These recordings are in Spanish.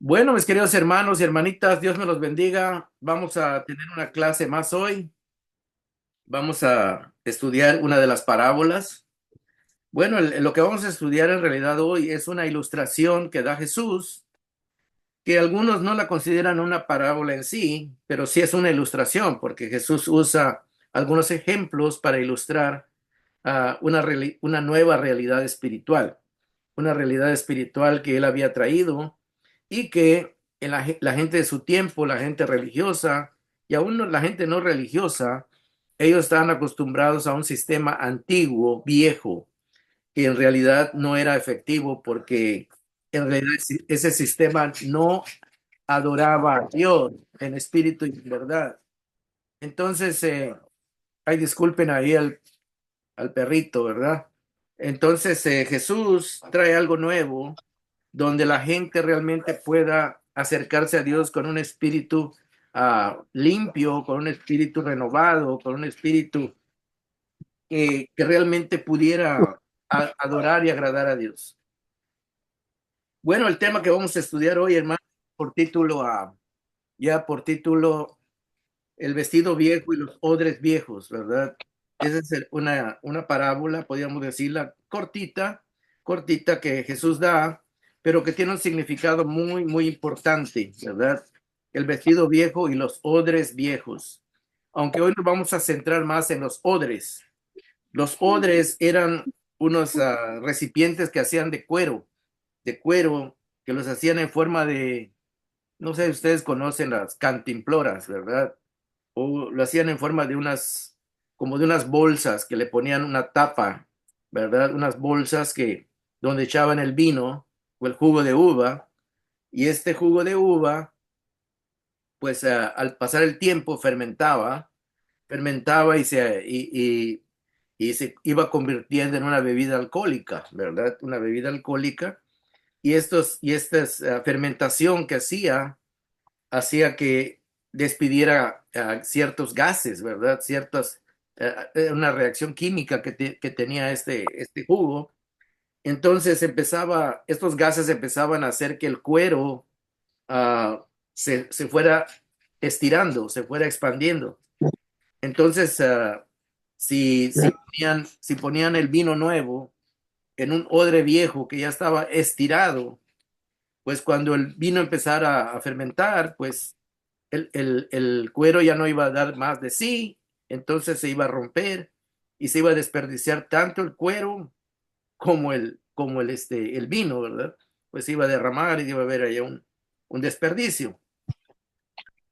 Bueno, mis queridos hermanos y hermanitas, Dios me los bendiga. Vamos a tener una clase más hoy. Vamos a estudiar una de las parábolas. Bueno, lo que vamos a estudiar en realidad hoy es una ilustración que da Jesús, que algunos no la consideran una parábola en sí, pero sí es una ilustración, porque Jesús usa algunos ejemplos para ilustrar una nueva realidad espiritual, una realidad espiritual que él había traído y que la gente de su tiempo, la gente religiosa y aún la gente no religiosa, ellos estaban acostumbrados a un sistema antiguo, viejo, que en realidad no era efectivo porque en realidad ese sistema no adoraba a Dios en espíritu y en verdad. Entonces, ay, disculpen ahí al perrito, ¿verdad? Entonces Jesús trae algo nuevo donde la gente realmente pueda acercarse a Dios con un espíritu limpio, con un espíritu renovado, con un espíritu que realmente pudiera adorar y agradar a Dios. Bueno, el tema que vamos a estudiar hoy, hermano, por título, ya por título, el vestido viejo y los odres viejos, ¿verdad? Esa es una parábola, podríamos decirla, cortita, cortita que Jesús da, pero que tiene un significado muy, muy importante, ¿verdad? El vestido viejo y los odres viejos. Aunque hoy nos vamos a centrar más en los odres. Los odres eran unos recipientes que hacían de cuero, que los hacían en forma de, no sé si ustedes conocen las cantimploras, ¿verdad? O lo hacían en forma de como de unas bolsas que le ponían una tapa, ¿verdad? Unas bolsas donde echaban el vino o el jugo de uva, y este jugo de uva, pues al pasar el tiempo fermentaba y se iba convirtiendo en una bebida alcohólica, ¿verdad? Una bebida alcohólica, y esta fermentación que hacía que despidiera ciertos gases, ¿verdad? Una reacción química que tenía este jugo. Entonces estos gases empezaban a hacer que el cuero se fuera estirando, se fuera expandiendo. Entonces, si ponían el vino nuevo en un odre viejo que ya estaba estirado, pues cuando el vino empezara a fermentar, pues el cuero ya no iba a dar más de sí, entonces se iba a romper y se iba a desperdiciar tanto el cuero como el vino, ¿verdad? Pues se iba a derramar y iba a haber allá un desperdicio.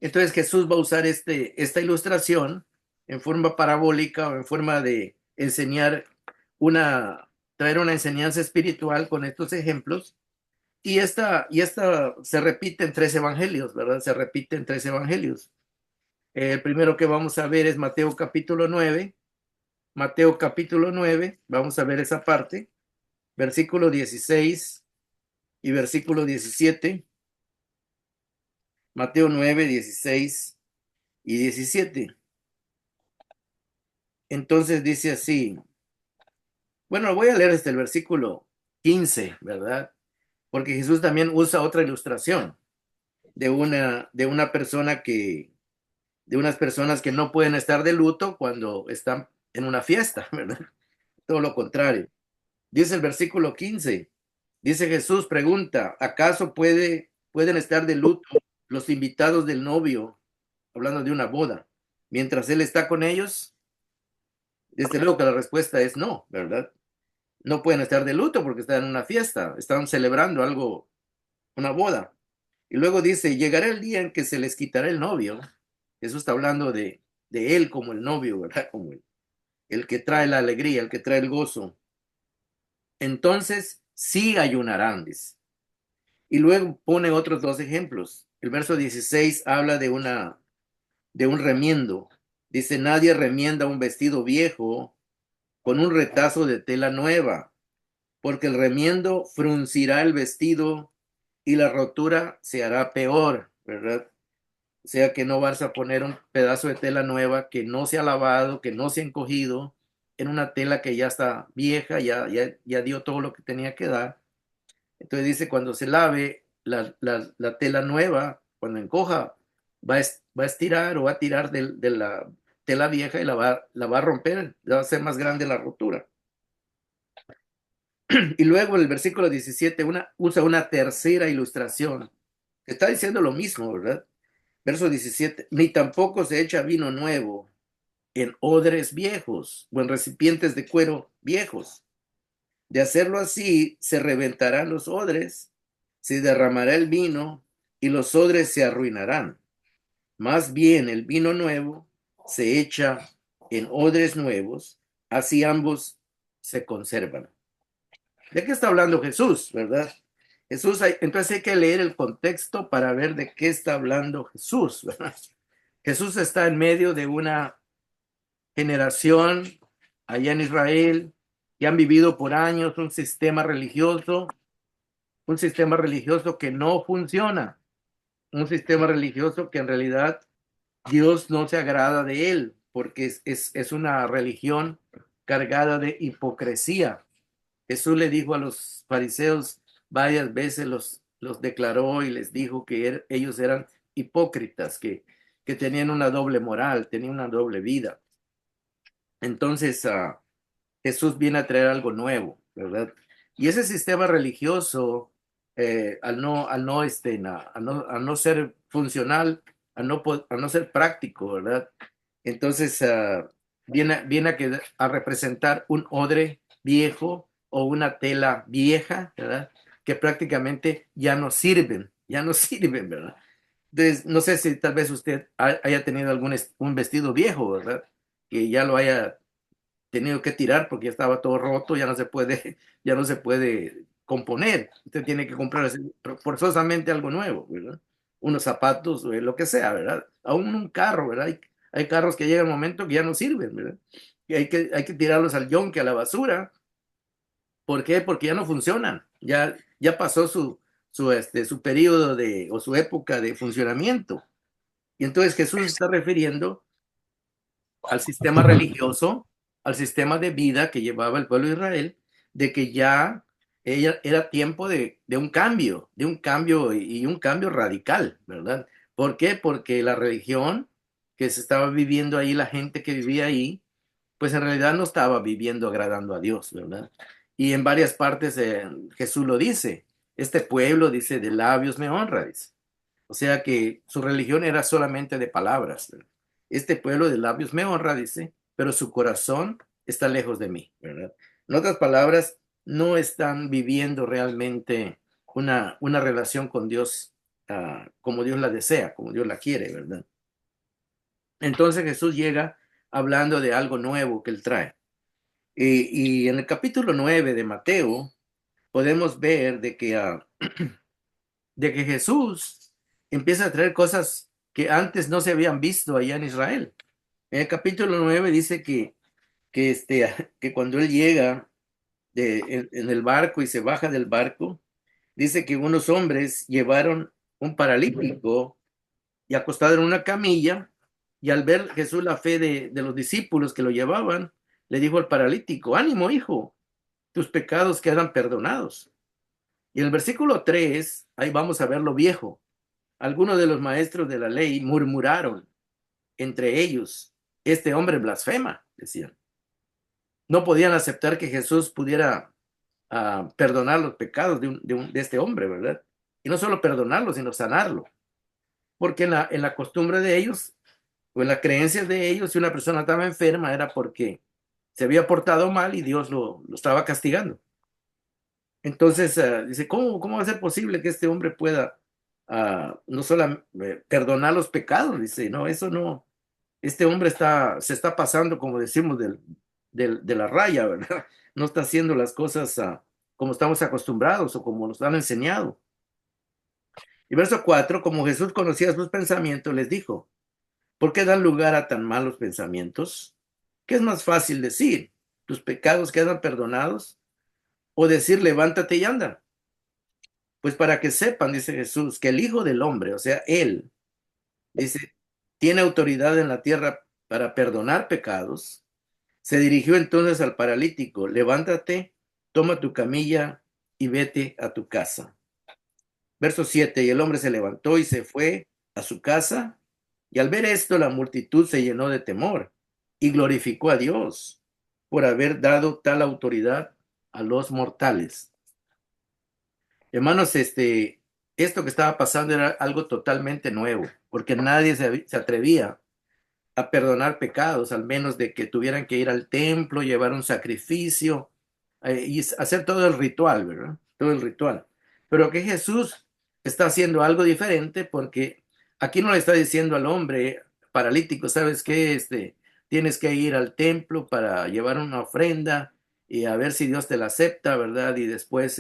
Entonces Jesús va a usar esta ilustración en forma parabólica o en forma de traer una enseñanza espiritual con estos ejemplos. Y esta se repite en tres evangelios, ¿verdad? Se repite en tres evangelios. El primero que vamos a ver es Mateo capítulo 9. Mateo capítulo 9, vamos a ver esa parte, versículo 16 y versículo 17. Mateo 9, 16 y 17. Entonces dice así, bueno, voy a leer desde el versículo 15, ¿verdad? Porque Jesús también usa otra ilustración de una persona de unas personas que no pueden estar de luto cuando están en una fiesta, ¿verdad? Todo lo contrario. Dice el versículo 15, dice Jesús, pregunta, ¿acaso pueden estar de luto los invitados del novio, hablando de una boda, mientras él está con ellos? Desde luego que la respuesta es no, ¿verdad? No pueden estar de luto porque están en una fiesta, están celebrando algo, una boda. Y luego dice, llegará el día en que se les quitará el novio. Jesús está hablando de él como el novio, ¿verdad? Como el que trae la alegría, el que trae el gozo. Entonces sí ayunarán, dice. Y luego pone otros dos ejemplos. El verso 16 habla de un remiendo. Dice, nadie remienda un vestido viejo con un retazo de tela nueva, porque el remiendo fruncirá el vestido y la rotura se hará peor, ¿verdad? O sea que no vas a poner un pedazo de tela nueva que no se ha lavado, que no se ha encogido, en una tela que ya está vieja, ya dio todo lo que tenía que dar. Entonces dice, cuando se lave, la tela nueva, cuando encoja, va a estirar o va a tirar de la tela vieja y la va a romper, va a ser más grande la rotura. Y luego el versículo 17 usa una tercera ilustración. Está diciendo lo mismo, ¿verdad? Verso 17, ni tampoco se echa vino nuevo en odres viejos o en recipientes de cuero viejos. De hacerlo así, se reventarán los odres, se derramará el vino y los odres se arruinarán. Más bien el vino nuevo se echa en odres nuevos, así ambos se conservan. ¿De qué está hablando Jesús, verdad? Entonces hay que leer el contexto para ver de qué está hablando Jesús, ¿verdad? Jesús está en medio de una generación allá en Israel que han vivido por años un sistema religioso que no funciona, un sistema religioso que en realidad Dios no se agrada de él, porque es una religión cargada de hipocresía. Jesús le dijo a los fariseos varias veces, los declaró y les dijo que ellos eran hipócritas, que tenían una doble moral, tenían una doble vida. Entonces, Jesús viene a traer algo nuevo, ¿verdad? Y ese sistema religioso, al no ser funcional, a no ser práctico, ¿verdad? Entonces, viene a representar un odre viejo o una tela vieja, ¿verdad? Que prácticamente ya no sirven, ¿verdad? Entonces, no sé si tal vez usted haya tenido un vestido viejo, ¿verdad? Que ya lo haya tenido que tirar porque ya estaba todo roto, ya no se puede componer. Usted tiene que comprar forzosamente algo nuevo, ¿verdad? Unos zapatos, lo que sea, ¿verdad? Aún un carro, ¿verdad? Hay carros que llega un momento que ya no sirven, ¿verdad? Y hay que tirarlos al yonque, a la basura. ¿Por qué? Porque ya no funcionan. Ya pasó su periodo o su época de funcionamiento. Y entonces Jesús se está refiriendo al sistema religioso, al sistema de vida que llevaba el pueblo de Israel, de que ya era tiempo de un cambio y un cambio radical, ¿verdad? ¿Por qué? Porque la religión que se estaba viviendo ahí, la gente que vivía ahí, pues en realidad no estaba viviendo agradando a Dios, ¿verdad? Y en varias partes Jesús lo dice, este pueblo dice, de labios me honra, dice. O sea que su religión era solamente de palabras, ¿verdad? Este pueblo de labios me honra, dice, pero su corazón está lejos de mí, ¿verdad? En otras palabras, no están viviendo realmente una relación con Dios como Dios la desea, como Dios la quiere, ¿verdad? Entonces Jesús llega hablando de algo nuevo que él trae. Y en el capítulo 9 de Mateo podemos ver de que Jesús empieza a traer cosas que antes no se habían visto allá en Israel. En el capítulo 9 dice que cuando él llega en el barco y se baja del barco, dice que unos hombres llevaron un paralítico y acostado en una camilla, y al ver Jesús la fe de los discípulos que lo llevaban, le dijo al paralítico, ánimo hijo, tus pecados quedan perdonados. Y en el versículo 3 ahí vamos a ver lo viejo. Algunos de los maestros de la ley murmuraron entre ellos, este hombre blasfema, decían. No podían aceptar que Jesús pudiera perdonar los pecados de este hombre, ¿verdad? Y no solo perdonarlo, sino sanarlo. Porque en la costumbre de ellos, o en las creencias de ellos, si una persona estaba enferma era porque se había portado mal y Dios lo estaba castigando. Entonces, dice, ¿cómo va a ser posible que este hombre pueda no solo perdonar los pecados? Dice, no, eso no, este hombre se está pasando, como decimos, de la raya, ¿verdad? No está haciendo las cosas como estamos acostumbrados o como nos han enseñado. Y verso 4, como Jesús conocía sus pensamientos, les dijo, ¿por qué dan lugar a tan malos pensamientos? ¿Qué es más fácil decir? ¿Tus pecados quedan perdonados? ¿O decir, levántate y anda? Pues para que sepan, dice Jesús, que el Hijo del Hombre, o sea, Él, dice, tiene autoridad en la tierra para perdonar pecados. Se dirigió entonces al paralítico, levántate, toma tu camilla y vete a tu casa. Verso 7, y el hombre se levantó y se fue a su casa, y al ver esto la multitud se llenó de temor y glorificó a Dios por haber dado tal autoridad a los mortales. Hermanos, esto que estaba pasando era algo totalmente nuevo, porque nadie se atrevía a perdonar pecados, al menos de que tuvieran que ir al templo, llevar un sacrificio y hacer todo el ritual, ¿verdad? Todo el ritual. Pero que Jesús está haciendo algo diferente porque aquí no le está diciendo al hombre paralítico, ¿sabes qué? Tienes que ir al templo para llevar una ofrenda y a ver si Dios te la acepta, ¿verdad? Y después,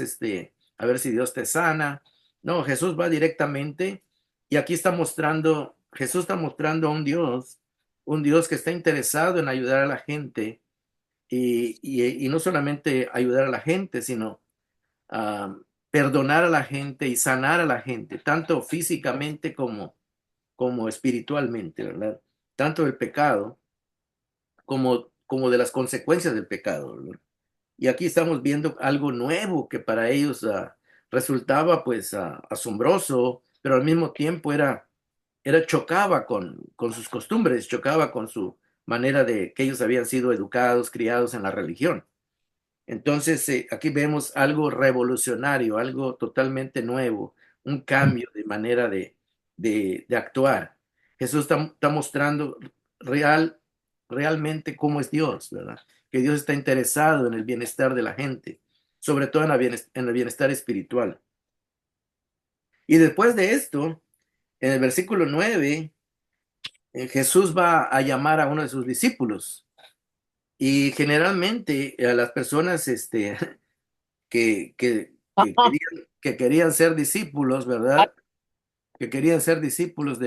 a ver si Dios te sana. No, Jesús va directamente y aquí está mostrando, Jesús está mostrando a un Dios que está interesado en ayudar a la gente y no solamente ayudar a la gente, sino a perdonar a la gente y sanar a la gente, tanto físicamente como espiritualmente, ¿verdad? Tanto del pecado como de las consecuencias del pecado, ¿verdad? Y aquí estamos viendo algo nuevo que para ellos resultaba pues asombroso, pero al mismo tiempo era chocaba con sus costumbres, chocaba con su manera de que ellos habían sido educados, criados en la religión. Entonces, aquí vemos algo revolucionario, algo totalmente nuevo, un cambio de manera de actuar. Jesús está mostrando realmente cómo es Dios, ¿verdad? Que Dios está interesado en el bienestar de la gente, sobre todo en el bienestar espiritual. Y después de esto, en el versículo 9 Jesús va a llamar a uno de sus discípulos y generalmente a las personas que, que, que querían ser discípulos, ¿verdad? Que querían ser discípulos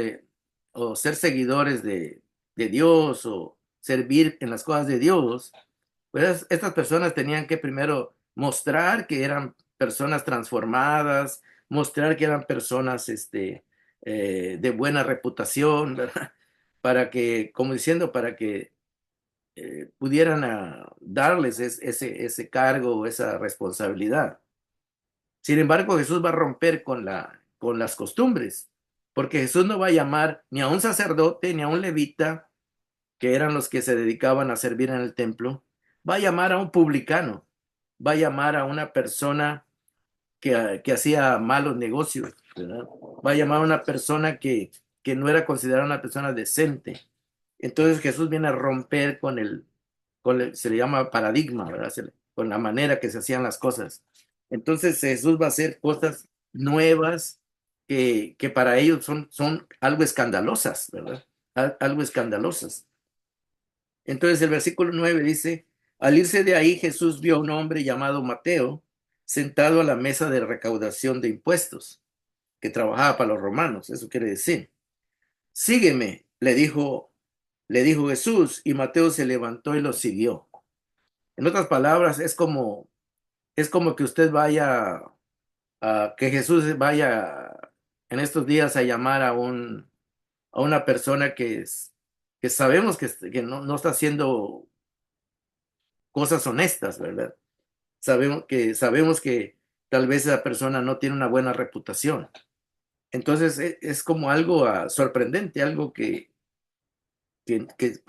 o ser seguidores de Dios o servir en las cosas de Dios, pues estas personas tenían que primero mostrar que eran personas transformadas, mostrar que eran personas de buena reputación, ¿verdad? Para que, como diciendo, para que pudieran darles ese cargo, esa responsabilidad. Sin embargo, Jesús va a romper con las costumbres, porque Jesús no va a llamar ni a un sacerdote ni a un levita, que eran los que se dedicaban a servir en el templo, va a llamar a un publicano, va a llamar a una persona que hacía malos negocios, ¿verdad? Va a llamar a una persona que no era considerada una persona decente. Entonces Jesús viene a romper se le llama paradigma, ¿verdad? Con la manera que se hacían las cosas. Entonces Jesús va a hacer cosas nuevas que para ellos son algo escandalosas, ¿verdad? Algo escandalosas. Entonces el versículo 9 dice, al irse de ahí Jesús vio a un hombre llamado Mateo sentado a la mesa de recaudación de impuestos, que trabajaba para los romanos, eso quiere decir. Sígueme, le dijo Jesús, y Mateo se levantó y lo siguió. En otras palabras, es como que usted vaya, que Jesús vaya en estos días a llamar a una persona que sabemos que no está haciendo cosas honestas, ¿verdad? Sabemos que tal vez esa persona no tiene una buena reputación. Entonces es como algo sorprendente, algo que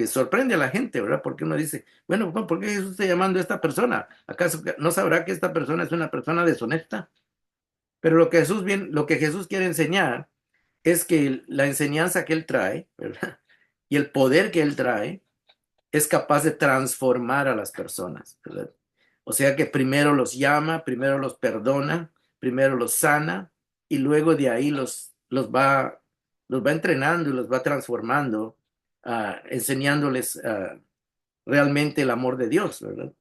sorprende a la gente, ¿verdad? Porque uno dice, bueno, no, ¿por qué Jesús está llamando a esta persona? ¿Acaso no sabrá que esta persona es una persona deshonesta? Pero lo que Jesús quiere enseñar es que la enseñanza que él trae, ¿verdad? Y el poder que él trae es capaz de transformar a las personas, ¿verdad? O sea que primero los llama, primero los perdona, primero los sana y luego de ahí los va entrenando y los va transformando, enseñándoles realmente el amor de Dios, ¿verdad?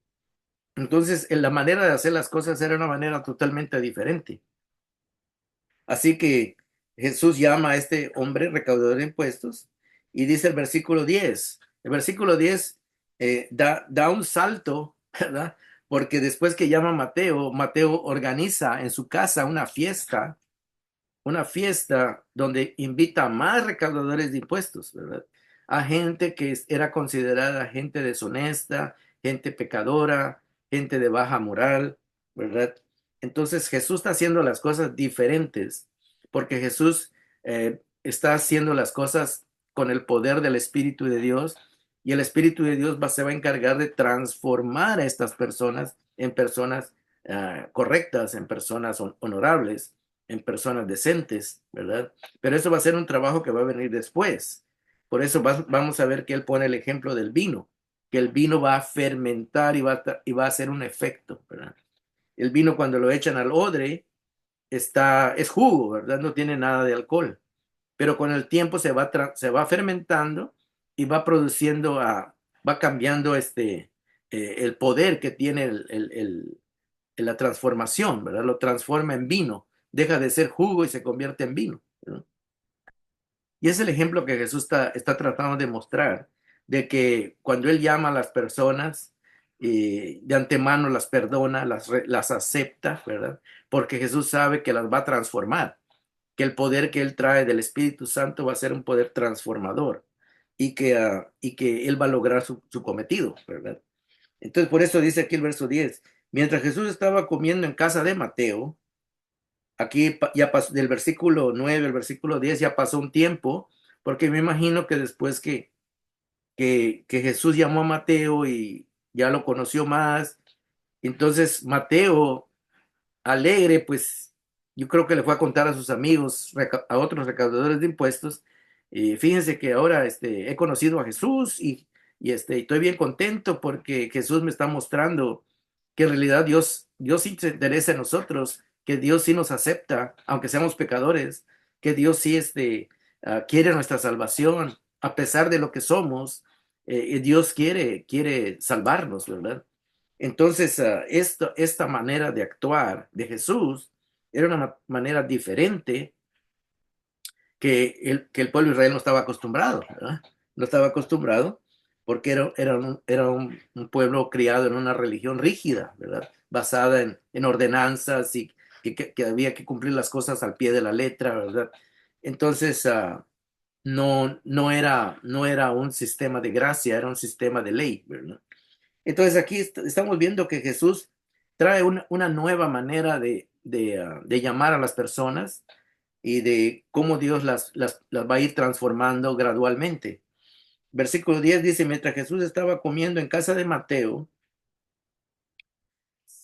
Entonces, la manera de hacer las cosas era una manera totalmente diferente. Así que Jesús llama a este hombre recaudador de impuestos y dice el versículo 10 da un salto, ¿verdad? Porque después que llama a Mateo, Mateo organiza en su casa una fiesta donde invita a más recaudadores de impuestos, ¿verdad? A gente que era considerada gente deshonesta, gente pecadora, gente de baja moral, ¿verdad? Entonces Jesús está haciendo las cosas diferentes porque Jesús está haciendo las cosas con el poder del Espíritu de Dios y el Espíritu de Dios se va a encargar de transformar a estas personas en personas correctas, en personas honorables, en personas decentes, ¿verdad? Pero eso va a ser un trabajo que va a venir después. Por eso vamos a ver que él pone el ejemplo del vino, que el vino va a fermentar y va a hacer un efecto, ¿verdad? El vino cuando lo echan al odre es jugo, ¿verdad? No tiene nada de alcohol, pero con el tiempo se va fermentando y va produciendo, va cambiando el poder que tiene la transformación, ¿verdad? Lo transforma en vino, deja de ser jugo y se convierte en vino, ¿verdad? Y es el ejemplo que Jesús está tratando de mostrar, de que cuando Él llama a las personas, de antemano las perdona, las acepta, ¿verdad? Porque Jesús sabe que las va a transformar, que el poder que Él trae del Espíritu Santo va a ser un poder transformador y que Él va a lograr su cometido, ¿verdad? Entonces, por eso dice aquí el verso 10, mientras Jesús estaba comiendo en casa de Mateo, aquí ya pasó, del versículo 9 al versículo 10 ya pasó un tiempo, porque me imagino que después que Jesús llamó a Mateo y ya lo conoció más, entonces Mateo, alegre, pues yo creo que le fue a contar a sus amigos, a otros recaudadores de impuestos, fíjense que ahora he conocido a Jesús y estoy bien contento porque Jesús me está mostrando que en realidad Dios sí se interesa en nosotros, que Dios sí nos acepta, aunque seamos pecadores, que Dios sí quiere nuestra salvación, a pesar de lo que somos, Dios quiere salvarnos, ¿verdad? Entonces, esta manera de actuar de Jesús era una manera diferente que el pueblo de Israel no estaba acostumbrado, ¿verdad? No estaba acostumbrado porque era un pueblo criado en una religión rígida, ¿verdad? Basada en ordenanzas y que había que cumplir las cosas al pie de la letra, ¿verdad? Entonces, no era un sistema de gracia, era un sistema de ley, ¿verdad? Entonces aquí estamos viendo que Jesús trae una nueva manera de llamar a las personas y de cómo Dios las va a ir transformando gradualmente. Versículo 10 dice, mientras Jesús estaba comiendo en casa de Mateo,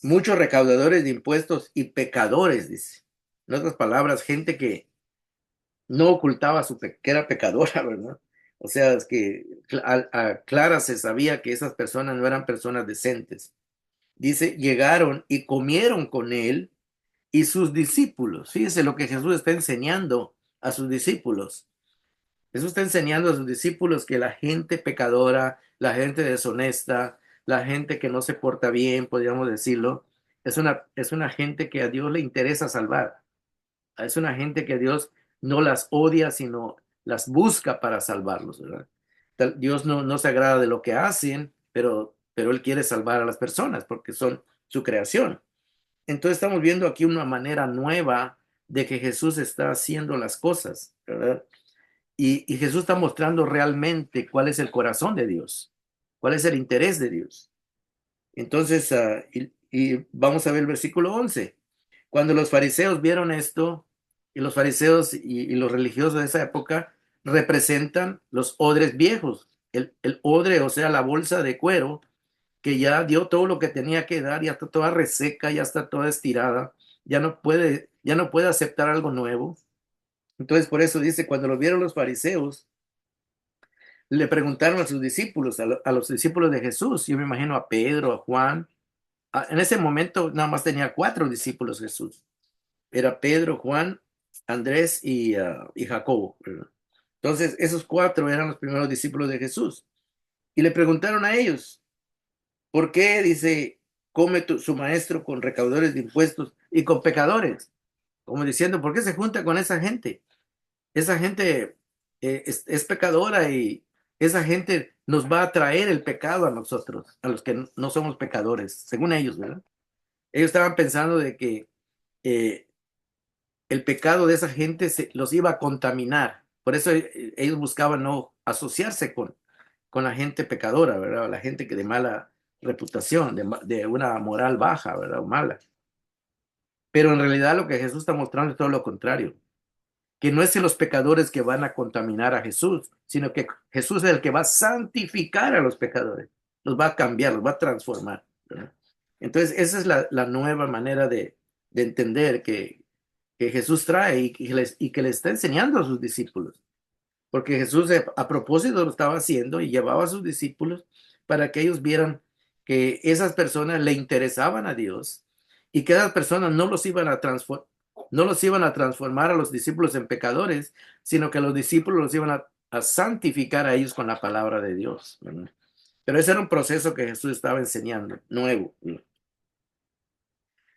muchos recaudadores de impuestos y pecadores, dice. En otras palabras, gente que no ocultaba que era pecadora, ¿verdad? O sea, es que a clara se sabía que esas personas no eran personas decentes. Dice, llegaron y comieron con él y sus discípulos. Fíjese lo que Jesús está enseñando a sus discípulos. Jesús está enseñando a sus discípulos que la gente pecadora, la gente deshonesta, la gente que no se porta bien, podríamos decirlo, es una gente que a Dios le interesa salvar. Es una gente que Dios no las odia, sino las busca para salvarlos, ¿verdad? Dios no se agrada de lo que hacen, pero Él quiere salvar a las personas porque son su creación. Entonces estamos viendo aquí una manera nueva de que Jesús está haciendo las cosas, ¿verdad? Y Jesús está mostrando realmente cuál es el corazón de Dios, cuál es el interés de Dios. Entonces, y vamos a ver el versículo 11. Cuando los fariseos vieron esto, y los fariseos y los religiosos de esa época representan los odres viejos, el odre, o sea, la bolsa de cuero, que ya dio todo lo que tenía que dar, ya está toda reseca, ya está toda estirada, ya no puede aceptar algo nuevo. Entonces, por eso dice, cuando lo vieron los fariseos, le preguntaron a sus discípulos, a los discípulos de Jesús, yo me imagino a Pedro, a Juan. En ese momento nada más tenía 4 discípulos Jesús. Era Pedro, Juan, Andrés y Jacobo, ¿verdad? Entonces, esos 4 eran los primeros discípulos de Jesús. Y le preguntaron a ellos, ¿por qué, dice, come su maestro con recaudadores de impuestos y con pecadores? Como diciendo, ¿por qué se junta con esa gente? Esa gente es pecadora y esa gente nos va a traer el pecado a nosotros, a los que no somos pecadores, según ellos, ¿verdad? Ellos estaban pensando de que eh, el pecado de esa gente los iba a contaminar. Por eso ellos buscaban no asociarse con la gente pecadora, ¿verdad? La gente que de mala reputación, de una moral baja, ¿verdad? O mala. Pero en realidad lo que Jesús está mostrando es todo lo contrario. que no es los pecadores que van a contaminar a Jesús, sino que Jesús es el que va a santificar a los pecadores, los va a cambiar, los va a transformar, ¿verdad? Entonces, esa es la nueva manera de entender que Jesús trae y que le está enseñando a sus discípulos. Porque Jesús a propósito lo estaba haciendo y llevaba a sus discípulos para que ellos vieran que esas personas le interesaban a Dios y que esas personas no los iban a transformar a los discípulos en pecadores, sino que los discípulos los iban a santificar a ellos con la palabra de Dios, ¿verdad? Pero ese era un proceso que Jesús estaba enseñando, nuevo.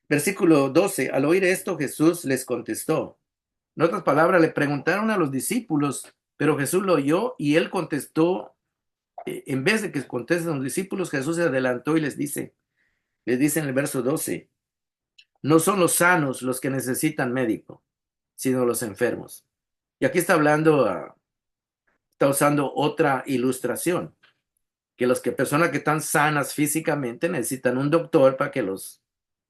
Versículo 12. Al oír esto, Jesús les contestó. En otras palabras, le preguntaron a los discípulos, pero Jesús lo oyó y él contestó. En vez de que contesten los discípulos, Jesús se adelantó y les dice en el verso 12, no son los sanos los que necesitan médico, sino los enfermos. Y aquí está hablando, está usando otra ilustración, que los que personas que están sanas físicamente necesitan un doctor para que los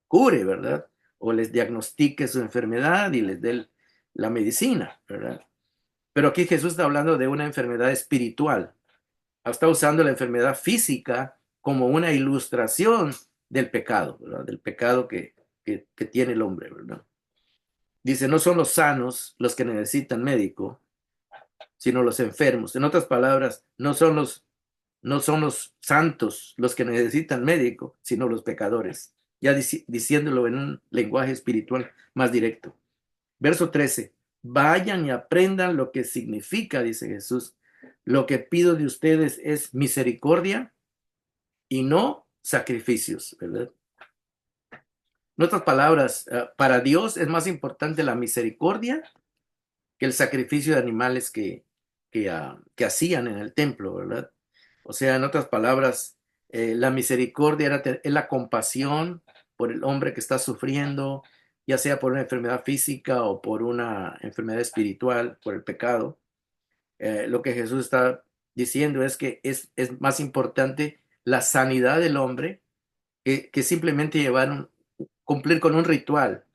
cure, ¿verdad? O les diagnostique su enfermedad y les dé la medicina, ¿verdad? Pero aquí Jesús está hablando de una enfermedad espiritual. Está usando la enfermedad física como una ilustración del pecado, ¿verdad? Del pecado que tiene el hombre, ¿verdad? Dice, no son los sanos los que necesitan médico, sino los enfermos. En otras palabras, no son los santos los que necesitan médico, sino los pecadores. Ya diciéndolo en un lenguaje espiritual más directo. Verso 13. Vayan y aprendan lo que significa, dice Jesús. Lo que pido de ustedes es misericordia y no sacrificios, ¿verdad? En otras palabras, para Dios es más importante la misericordia que el sacrificio de animales que hacían en el templo, ¿verdad? O sea, en otras palabras, la misericordia es la compasión por el hombre que está sufriendo, ya sea por una enfermedad física o por una enfermedad espiritual, por el pecado. Lo que Jesús está diciendo es que es más importante la sanidad del hombre que simplemente cumplir con un ritual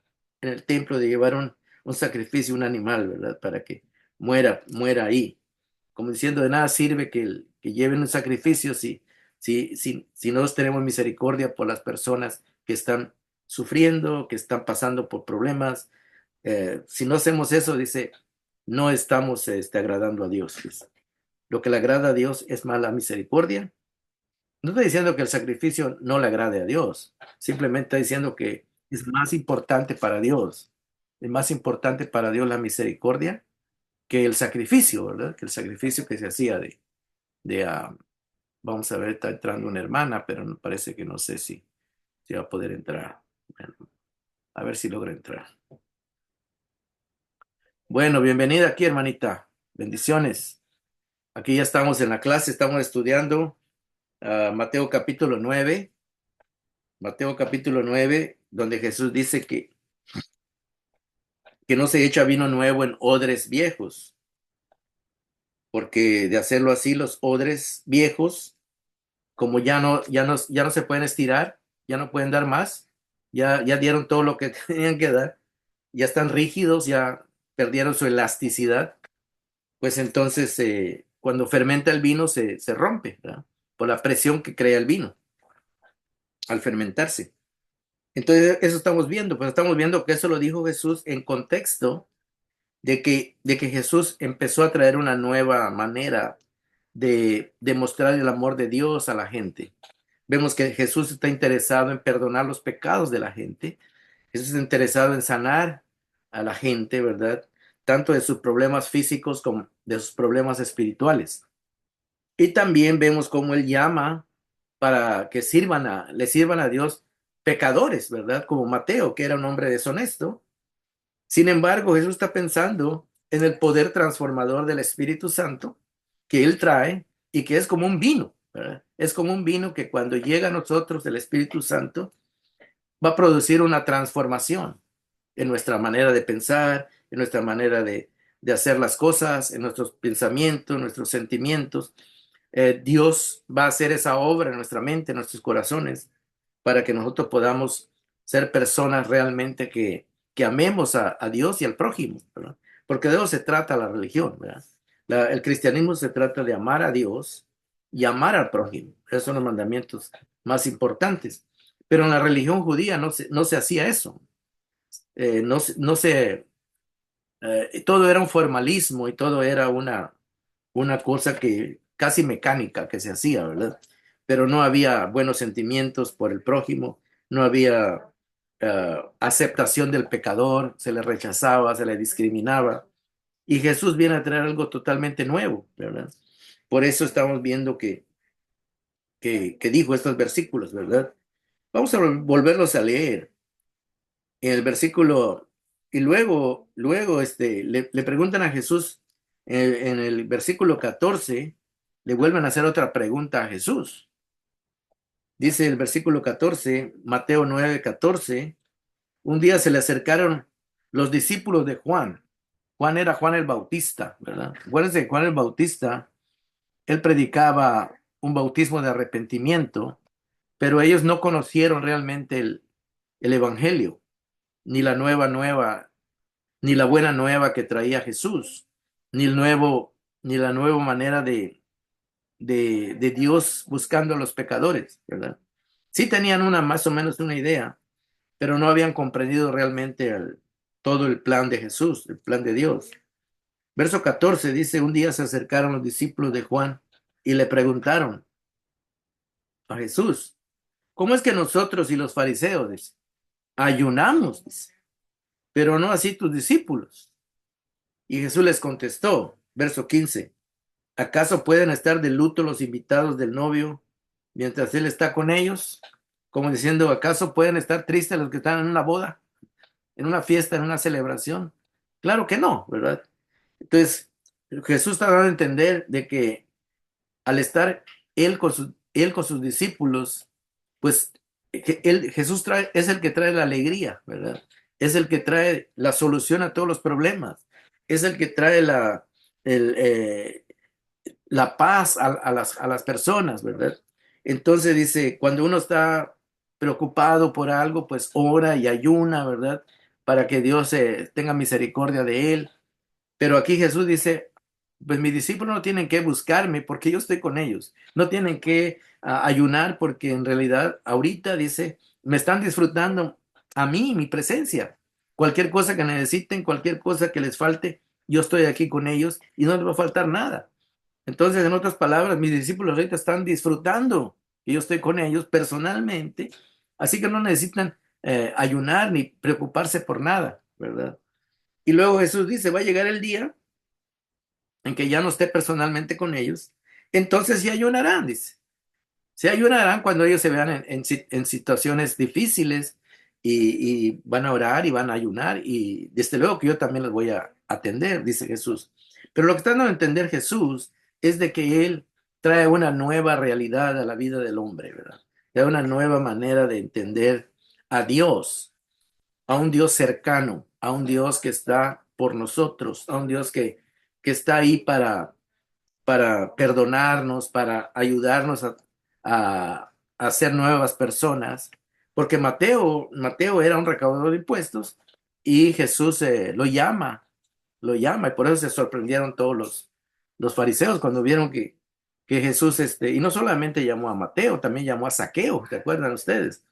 en el templo de llevar un sacrificio, un animal, ¿verdad? Para que muera ahí. Como diciendo, de nada sirve que lleven un sacrificio si no tenemos misericordia por las personas que están sufriendo, que están pasando por problemas. Si no hacemos eso, dice, no estamos agradando a Dios. Dice. Lo que le agrada a Dios es más la misericordia. No estoy diciendo que el sacrificio no le agrade a Dios, simplemente está diciendo que es más importante para Dios. Es más importante para Dios la misericordia que el sacrificio, ¿verdad? Que el sacrificio que se hacía de vamos a ver, está entrando una hermana, pero me parece que no sé si va a poder entrar. Bueno, a ver si logra entrar. Bueno, bienvenida aquí, hermanita. Bendiciones. Aquí ya estamos en la clase, estamos estudiando Mateo capítulo 9. Mateo capítulo 9, donde Jesús dice que no se echa vino nuevo en odres viejos, porque de hacerlo así, los odres viejos, como ya no se pueden estirar, ya no pueden dar más, ya dieron todo lo que tenían que dar, ya están rígidos, ya perdieron su elasticidad, pues entonces cuando fermenta el vino se rompe, ¿verdad? Por la presión que crea el vino al fermentarse. Entonces, eso estamos viendo, pues estamos viendo que eso lo dijo Jesús en contexto de que Jesús empezó a traer una nueva manera de mostrar el amor de Dios a la gente. Vemos que Jesús está interesado en perdonar los pecados de la gente. Jesús está interesado en sanar a la gente, ¿verdad? Tanto de sus problemas físicos como de sus problemas espirituales. Y también vemos cómo Él llama para que le sirvan a Dios pecadores, ¿verdad? Como Mateo, que era un hombre deshonesto. Sin embargo, Jesús está pensando en el poder transformador del Espíritu Santo que Él trae y que es como un vino, ¿verdad? Es como un vino que cuando llega a nosotros el Espíritu Santo va a producir una transformación en nuestra manera de pensar, en nuestra manera de hacer las cosas, en nuestros pensamientos, nuestros sentimientos. Dios va a hacer esa obra en nuestra mente, en nuestros corazones, para que nosotros podamos ser personas realmente que amemos a Dios y al prójimo, ¿verdad? porque de eso se trata la religión, ¿verdad? El cristianismo se trata de amar a Dios y amar al prójimo. Esos son los mandamientos más importantes. Pero en la religión judía no se hacía eso. No se, todo era un formalismo y todo era una cosa que casi mecánica que se hacía, ¿verdad? Pero no había buenos sentimientos por el prójimo, no había aceptación del pecador, se le rechazaba, se le discriminaba. Y Jesús viene a traer algo totalmente nuevo, ¿verdad? Por eso estamos viendo que dijo estos versículos, ¿verdad? Vamos a volverlos a leer. En el versículo, y luego le preguntan a Jesús, en el versículo 14 le vuelven a hacer otra pregunta a Jesús. Dice el versículo 14 Mateo 9:14, un día se le acercaron los discípulos de Juan. Juan era Juan el Bautista, ¿verdad? Acuérdense que Juan el Bautista, él predicaba un bautismo de arrepentimiento, pero ellos no conocieron realmente el evangelio, ni la nueva, ni la buena nueva que traía Jesús, ni la nueva manera de Dios buscando a los pecadores, ¿verdad? Sí tenían más o menos una idea, pero no habían comprendido realmente todo el plan de Jesús, el plan de Dios. Verso 14 dice, un día se acercaron los discípulos de Juan y le preguntaron a Jesús, ¿cómo es que nosotros y los fariseos dice, ayunamos, dice, pero no así tus discípulos? Y Jesús les contestó, verso 15, ¿acaso pueden estar de luto los invitados del novio mientras él está con ellos? Como diciendo, ¿acaso pueden estar tristes los que están en una boda, en una fiesta, en una celebración? Claro que no, ¿verdad? Entonces, Jesús está dando a entender de que al estar él con sus discípulos, pues Jesús es el que trae la alegría, ¿verdad? Es el que trae la solución a todos los problemas. Es el que trae el, eh, la paz a las personas, ¿verdad? Entonces dice, cuando uno está preocupado por algo, pues ora y ayuna, ¿verdad? Para que Dios tenga misericordia de él. Pero aquí Jesús dice, pues mis discípulos no tienen que buscarme porque yo estoy con ellos. No tienen que ayunar porque en realidad ahorita dice, me están disfrutando a mí, mi presencia. Cualquier cosa que necesiten, cualquier cosa que les falte, yo estoy aquí con ellos y no les va a faltar nada. Entonces, en otras palabras, mis discípulos ahorita están disfrutando y yo estoy con ellos personalmente, así que no necesitan ayunar ni preocuparse por nada, ¿verdad? Y luego Jesús dice, va a llegar el día en que ya no esté personalmente con ellos, entonces sí ayunarán, dice. Se ayunarán cuando ellos se vean en situaciones difíciles y van a orar y van a ayunar y desde luego que yo también los voy a atender, dice Jesús. Pero lo que está dando a entender Jesús es de que Él trae una nueva realidad a la vida del hombre, ¿verdad? Trae una nueva manera de entender a Dios, a un Dios cercano, a un Dios que está por nosotros, a un Dios que está ahí para perdonarnos, para ayudarnos a ser nuevas personas, porque Mateo era un recaudador de impuestos y Jesús lo llama, y por eso se sorprendieron todos los fariseos cuando vieron que Jesús, y no solamente llamó a Mateo, también llamó a Zaqueo, ¿se acuerdan ustedes?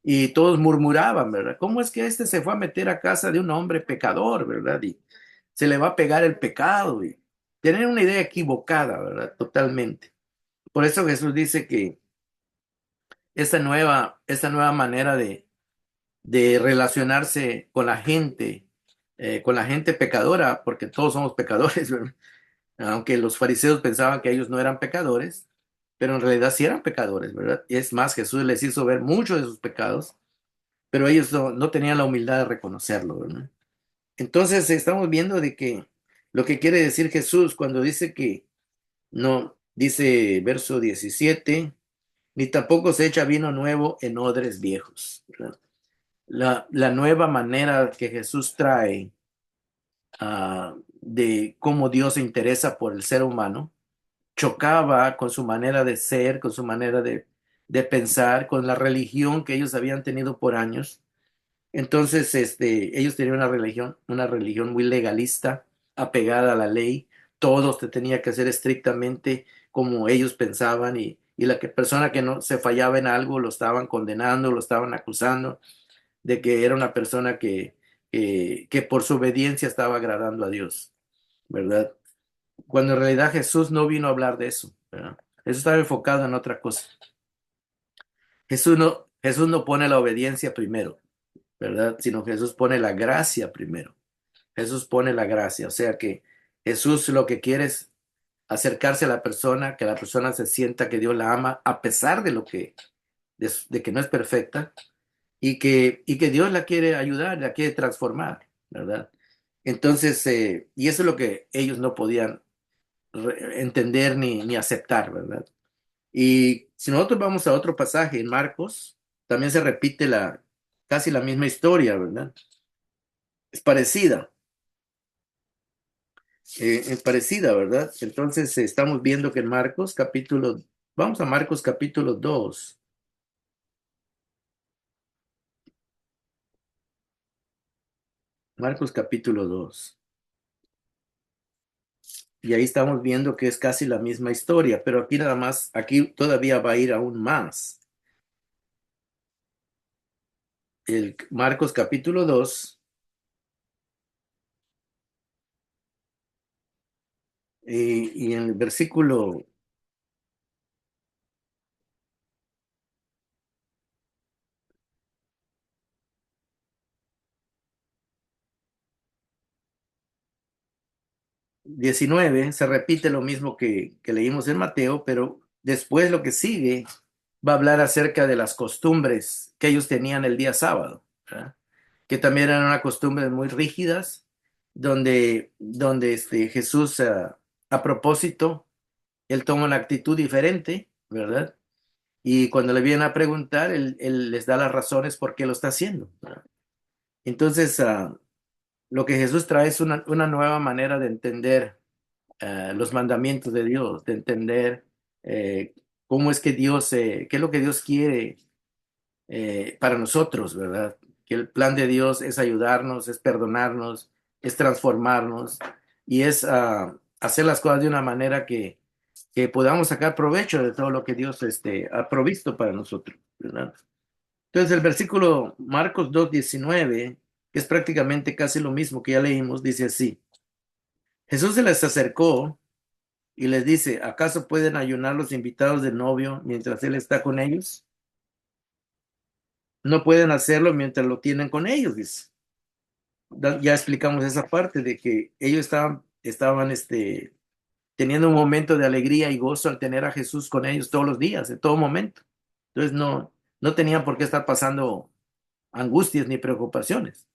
Y todos murmuraban, ¿verdad? ¿Cómo es que este se fue a meter a casa de un hombre pecador, ¿verdad? Y se le va a pegar el pecado y tener una idea equivocada, ¿verdad? Totalmente. Por eso Jesús dice que esta nueva manera de relacionarse con la gente pecadora, porque todos somos pecadores, ¿verdad? Aunque los fariseos pensaban que ellos no eran pecadores, pero en realidad sí eran pecadores, ¿verdad? Y es más, Jesús les hizo ver muchos de sus pecados, pero ellos no tenían la humildad de reconocerlo, ¿verdad? Entonces estamos viendo de que lo que quiere decir Jesús cuando dice que no, dice verso 17, ni tampoco se echa vino nuevo en odres viejos, ¿verdad? La nueva manera que Jesús trae de cómo Dios se interesa por el ser humano chocaba con su manera de ser, con su manera de pensar, con la religión que ellos habían tenido por años. Entonces, ellos tenían una religión muy legalista, apegada a la ley, todos te tenía que hacer estrictamente como ellos pensaban y la persona que no se fallaba en algo lo estaban condenando, lo estaban acusando de que era una persona que por su obediencia estaba agradando a Dios, ¿verdad? Cuando en realidad Jesús no vino a hablar de eso, ¿verdad? Jesús estaba enfocado en otra cosa. Jesús no pone la obediencia primero, ¿verdad? Sino Jesús pone la gracia primero. Jesús pone la gracia, o sea que Jesús lo que quiere es acercarse a la persona, que la persona se sienta que Dios la ama a pesar de de que no es perfecta y que Dios la quiere ayudar, la quiere transformar, ¿verdad? Entonces, y eso es lo que ellos no podían entender ni aceptar, ¿verdad? Y si nosotros vamos a otro pasaje en Marcos, también se repite casi la misma historia, ¿verdad? Es parecida, es parecida, ¿verdad? Entonces estamos viendo que en vamos a Marcos capítulo 2, Marcos capítulo 2. Y ahí estamos viendo que es casi la misma historia, pero aquí nada más, aquí todavía va a ir aún más. El Marcos capítulo 2 y en el versículo 19 se repite lo mismo que leímos en Mateo, pero después lo que sigue va a hablar acerca de las costumbres que ellos tenían el día sábado, ¿verdad? Que también eran unas costumbres muy rígidas, donde Jesús, a propósito, él toma una actitud diferente, ¿verdad? Y cuando le vienen a preguntar, él les da las razones por qué lo está haciendo, ¿verdad? Entonces, lo que Jesús trae es una nueva manera de entender los mandamientos de Dios, de entender cómo es que Dios, qué es lo que Dios quiere para nosotros, ¿verdad? Que el plan de Dios es ayudarnos, es perdonarnos, es transformarnos y es hacer las cosas de una manera que podamos sacar provecho de todo lo que Dios ha provisto para nosotros, ¿verdad? Entonces el versículo Marcos 2:19, que es prácticamente casi lo mismo que ya leímos, dice así: Jesús se les acercó y les dice, ¿acaso pueden ayunar los invitados del novio mientras él está con ellos? No pueden hacerlo mientras lo tienen con ellos, dice. Ya explicamos esa parte de que ellos estaban teniendo un momento de alegría y gozo al tener a Jesús con ellos todos los días, en todo momento. Entonces no tenían por qué estar pasando angustias ni preocupaciones.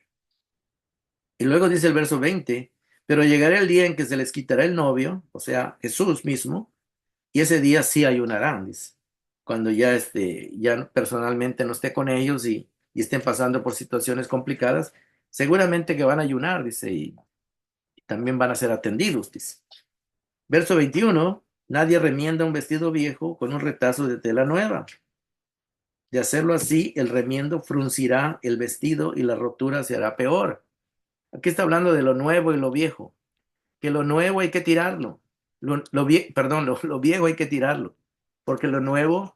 Y luego dice el verso 20, pero llegará el día en que se les quitará el novio, o sea, Jesús mismo, y ese día sí ayunarán, dice, cuando ya personalmente no esté con ellos y estén pasando por situaciones complicadas, seguramente que van a ayunar, dice, y también van a ser atendidos, dice. Verso 21, nadie remienda un vestido viejo con un retazo de tela nueva. De hacerlo así, el remiendo fruncirá el vestido y la rotura se hará peor. Aquí está hablando de lo nuevo y lo viejo, que lo nuevo hay que tirarlo, perdón, lo viejo hay que tirarlo, porque lo nuevo,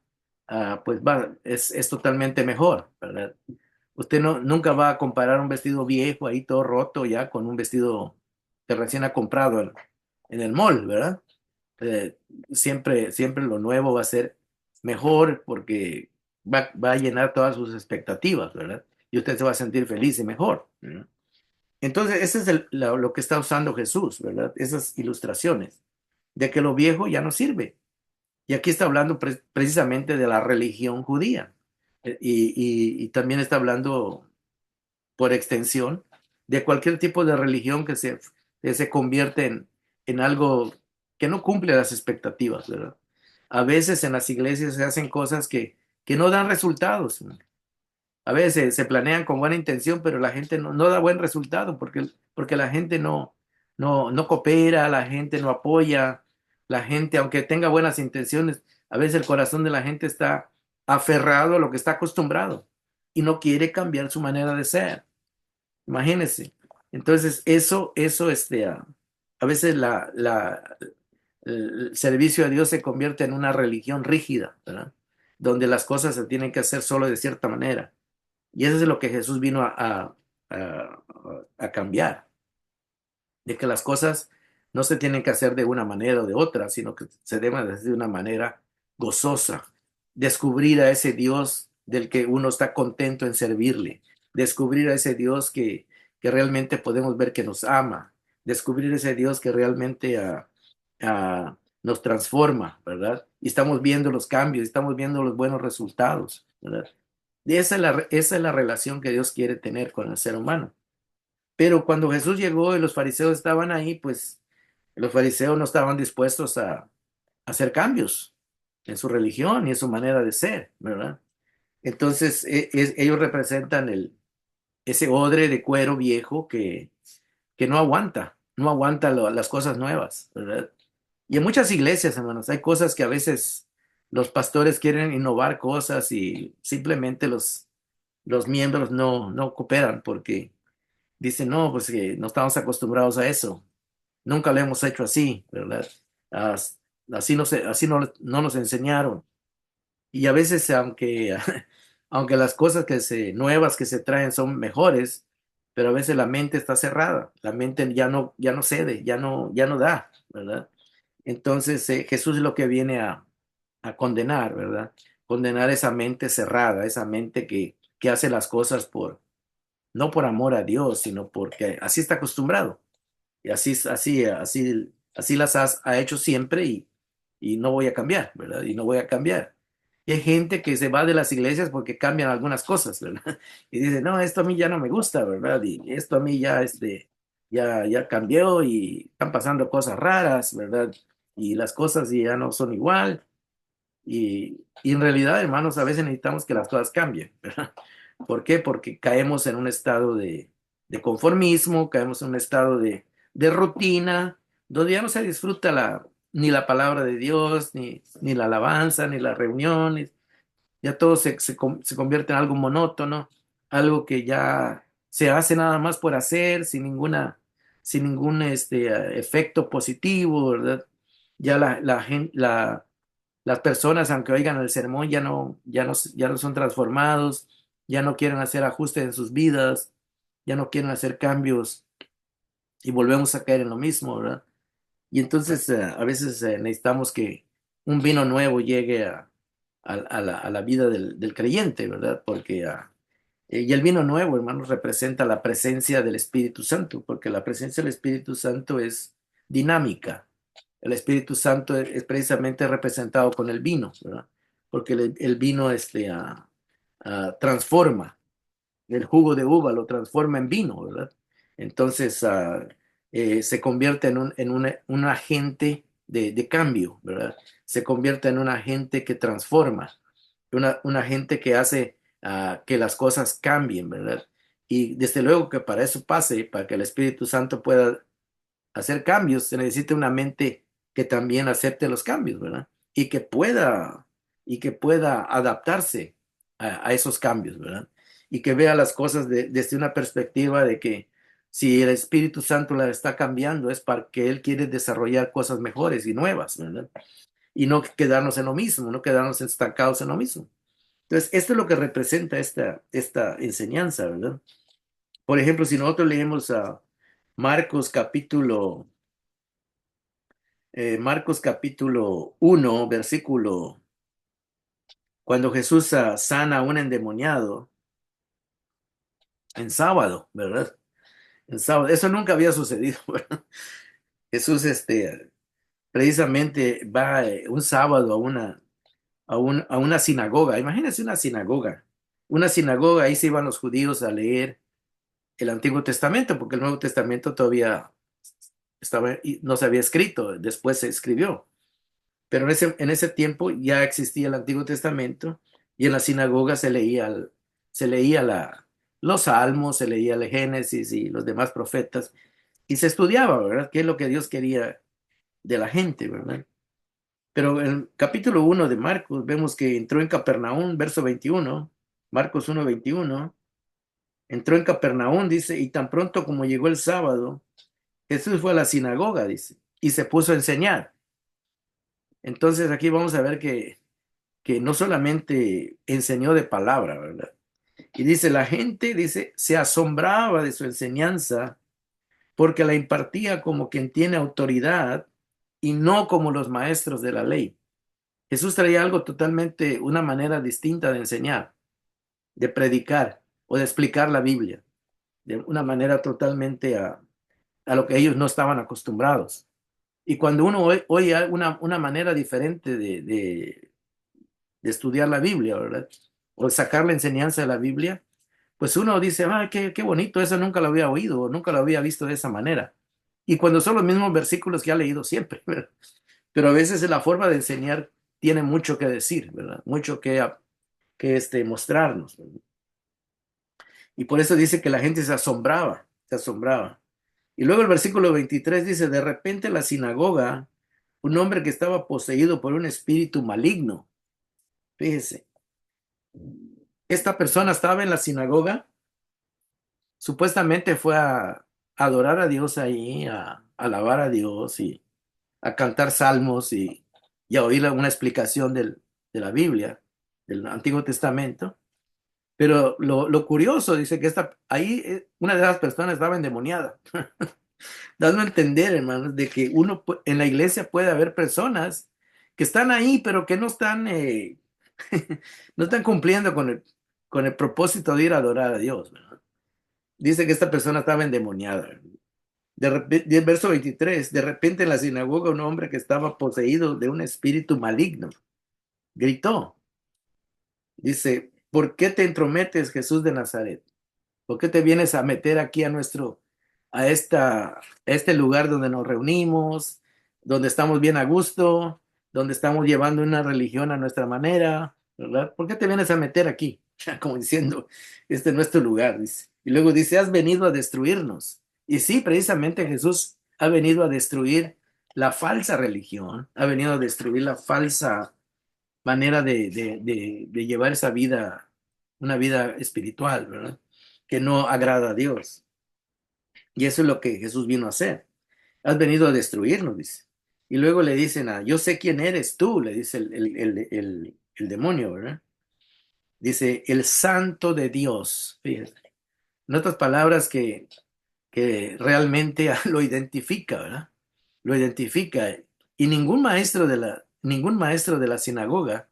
pues es totalmente mejor, ¿verdad? Usted nunca va a comparar un vestido viejo ahí todo roto ya con un vestido que recién ha comprado en el mall, ¿verdad? Eh, siempre lo nuevo va a ser mejor porque va a llenar todas sus expectativas, ¿verdad? Y usted se va a sentir feliz y mejor, ¿verdad? Entonces, ese es lo que está usando Jesús, ¿verdad? Esas ilustraciones de que lo viejo ya no sirve. Y aquí está hablando precisamente de la religión judía. Y también está hablando por extensión de cualquier tipo de religión que se convierte en algo que no cumple las expectativas, ¿verdad? A veces en las iglesias se hacen cosas que no dan resultados, ¿no? A veces se planean con buena intención, pero la gente no da buen resultado porque la gente no coopera, la gente no apoya, la gente, aunque tenga buenas intenciones, a veces el corazón de la gente está aferrado a lo que está acostumbrado y no quiere cambiar su manera de ser. Imagínense. Entonces, eso, A veces el servicio a Dios se convierte en una religión rígida, ¿verdad? Donde las cosas se tienen que hacer solo de cierta manera. Y eso es lo que Jesús vino a- a cambiar, de que las cosas no se tienen que hacer de una manera o de otra, sino que se deben hacer de una manera gozosa. Descubrir a ese Dios del que uno está contento en servirle. Descubrir a ese Dios que realmente podemos ver que nos ama. Descubrir ese Dios que realmente nos transforma, ¿verdad? Y estamos viendo los cambios, estamos viendo los buenos resultados, ¿verdad? Y esa es la relación que Dios quiere tener con el ser humano. Pero cuando Jesús llegó y los fariseos estaban ahí, pues los fariseos no estaban dispuestos a hacer cambios en su religión y en su manera de ser, ¿verdad? Entonces ellos representan ese odre de cuero viejo que no aguanta, no aguanta las cosas nuevas, ¿verdad? Y en muchas iglesias, hermanos, hay cosas que a veces los pastores quieren innovar cosas y simplemente los miembros no cooperan porque dicen, no, pues que no estamos acostumbrados a eso. Nunca lo hemos hecho así, ¿verdad? As- así no nos enseñaron. Y a veces, aunque las cosas nuevas que se traen son mejores, pero a veces la mente está cerrada, la mente ya no cede, ya no da, ¿verdad? Entonces, Jesús es lo que viene a condenar, ¿verdad? Condenar esa mente cerrada, esa mente que hace las cosas no por amor a Dios, sino porque así está acostumbrado. Y así ha hecho siempre y no voy a cambiar, ¿verdad? Y no voy a cambiar. Y hay gente que se va de las iglesias porque cambian algunas cosas, ¿verdad? Y dice, no, esto a mí ya no me gusta, ¿verdad? Y esto a mí ya cambió y están pasando cosas raras, ¿verdad? Y las cosas ya no son igual. Y en realidad, hermanos, a veces necesitamos que las cosas cambien, ¿verdad? ¿Por qué? Porque caemos en un estado de conformismo, caemos en un estado de rutina, donde ya no se disfruta ni la palabra de Dios, ni la alabanza, ni las reuniones, ya todo se convierte en algo monótono, algo que ya se hace nada más por hacer, sin ningún efecto positivo, ¿verdad? Ya las personas, aunque oigan el sermón, ya no son transformados, ya no quieren hacer ajustes en sus vidas, ya no quieren hacer cambios y volvemos a caer en lo mismo, ¿verdad? Y entonces a veces necesitamos que un vino nuevo llegue a la vida del creyente, ¿verdad? Porque y el vino nuevo, hermanos, representa la presencia del Espíritu Santo, porque la presencia del Espíritu Santo es dinámica. El Espíritu Santo es precisamente representado con el vino, ¿verdad? Porque el vino transforma, el jugo de uva lo transforma en vino, ¿verdad? Entonces se convierte un agente de cambio, ¿verdad? Se convierte en un agente que transforma, un agente que hace que las cosas cambien, ¿verdad? Y desde luego que para eso pase, para que el Espíritu Santo pueda hacer cambios, se necesita una mente que también acepte los cambios, ¿verdad? Y y que pueda adaptarse a esos cambios, ¿verdad? Y que vea las cosas desde una perspectiva de que si el Espíritu Santo la está cambiando es porque Él quiere desarrollar cosas mejores y nuevas, ¿verdad? Y no quedarnos en lo mismo, no quedarnos estancados en lo mismo. Entonces, esto es lo que representa esta enseñanza, ¿verdad? Por ejemplo, si nosotros leemos a Marcos capítulo Marcos capítulo 1 versículo, cuando Jesús sana a un endemoniado en sábado, ¿verdad? En sábado. Eso nunca había sucedido, ¿verdad? Jesús, precisamente va un sábado a una sinagoga. Imagínense una sinagoga, ahí se iban los judíos a leer el Antiguo Testamento, porque el Nuevo Testamento todavía no se había escrito, después se escribió. Pero en ese tiempo ya existía el Antiguo Testamento y en la sinagoga se leía los Salmos, se leía el Génesis y los demás profetas y se estudiaba, ¿verdad? ¿Qué es lo que Dios quería de la gente, ¿verdad? Pero en el capítulo 1 de Marcos vemos que entró en Capernaum, verso 21, Marcos 1:21, entró en Capernaum, dice, y tan pronto como llegó el sábado, Jesús fue a la sinagoga, dice, y se puso a enseñar. Entonces aquí vamos a ver que no solamente enseñó de palabra, ¿verdad? Y dice, la gente, dice, se asombraba de su enseñanza porque la impartía como quien tiene autoridad y no como los maestros de la ley. Jesús traía algo totalmente, una manera distinta de enseñar, de predicar o de explicar la Biblia, de una manera totalmente a lo que ellos no estaban acostumbrados. Y cuando uno oye una manera diferente de estudiar la Biblia, ¿verdad? O sacar la enseñanza de la Biblia, pues uno dice, ah, qué bonito, eso nunca lo había oído, o nunca lo había visto de esa manera. Y cuando son los mismos versículos que ha leído siempre, ¿verdad? Pero a veces la forma de enseñar tiene mucho que decir, ¿verdad? Mucho que mostrarnos, ¿verdad? Y por eso dice que la gente se asombraba, se asombraba. Y luego el versículo 23 dice, de repente en la sinagoga, un hombre que estaba poseído por un espíritu maligno, fíjese, esta persona estaba en la sinagoga, supuestamente fue a adorar a Dios ahí, a alabar a Dios y a cantar salmos y a oír una explicación de la Biblia, del Antiguo Testamento. Pero lo curioso dice que ahí una de las personas estaba endemoniada, dando a entender, hermanos, de que en la iglesia puede haber personas que están ahí, pero que no están, no están cumpliendo con el propósito de ir a adorar a Dios, ¿verdad? Dice que esta persona estaba endemoniada. De repente, el verso 23, de repente en la sinagoga un hombre que estaba poseído de un espíritu maligno gritó, dice, ¿por qué te entrometes, Jesús de Nazaret? ¿Por qué te vienes a meter aquí a este lugar donde nos reunimos, donde estamos bien a gusto, donde estamos llevando una religión a nuestra manera, ¿verdad? ¿Por qué te vienes a meter aquí? Como diciendo, este no es tu lugar, dice. Y luego dice, has venido a destruirnos. Y sí, precisamente Jesús ha venido a destruir la falsa religión, ha venido a destruir la falsa manera de llevar esa vida, una vida espiritual, ¿verdad? Que no agrada a Dios. Y eso es lo que Jesús vino a hacer. Has venido a destruirnos, dice. Y luego le dicen, yo sé quién eres tú, le dice el demonio, ¿verdad? Dice, el santo de Dios. Fíjate. En otras palabras que realmente lo identifica, ¿verdad? Lo identifica. Y ningún maestro de la sinagoga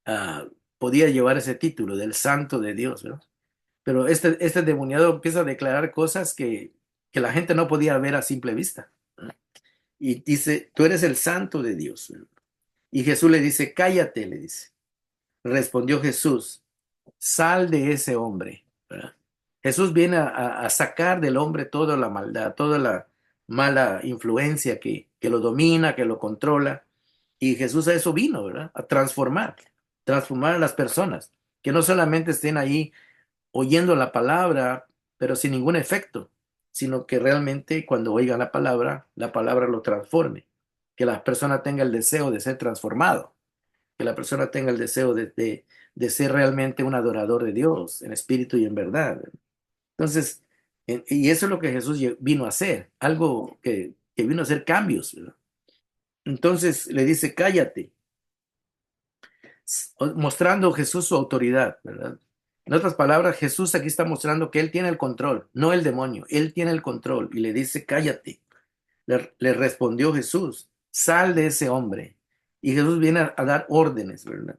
ah, podía llevar ese título del santo de Dios, ¿verdad? Pero este demoniado empieza a declarar cosas que la gente no podía ver a simple vista, ¿verdad? Y dice, tú eres el santo de Dios, ¿verdad? Y Jesús le dice, cállate, le dice. Respondió Jesús, sal de ese hombre, ¿verdad? Jesús viene a sacar del hombre toda la maldad, toda la mala influencia que lo domina, que lo controla. Y Jesús a eso vino, ¿verdad? A transformar a las personas, que no solamente estén ahí oyendo la pero sin ningún efecto, sino que realmente cuando oigan la palabra lo transforme, que la persona tenga el deseo de ser transformado, que la persona tenga el deseo de ser realmente un adorador de Dios en espíritu y en verdad. Entonces, y eso es lo que Jesús vino a hacer, algo que vino a hacer cambios, ¿verdad? Entonces le dice, cállate, mostrando Jesús su autoridad, ¿verdad? En otras palabras, Jesús aquí está mostrando que Él tiene el control, no el demonio, Él tiene el control y le dice, cállate. Le respondió Jesús, sal de ese hombre. Y Jesús viene a dar órdenes, ¿verdad?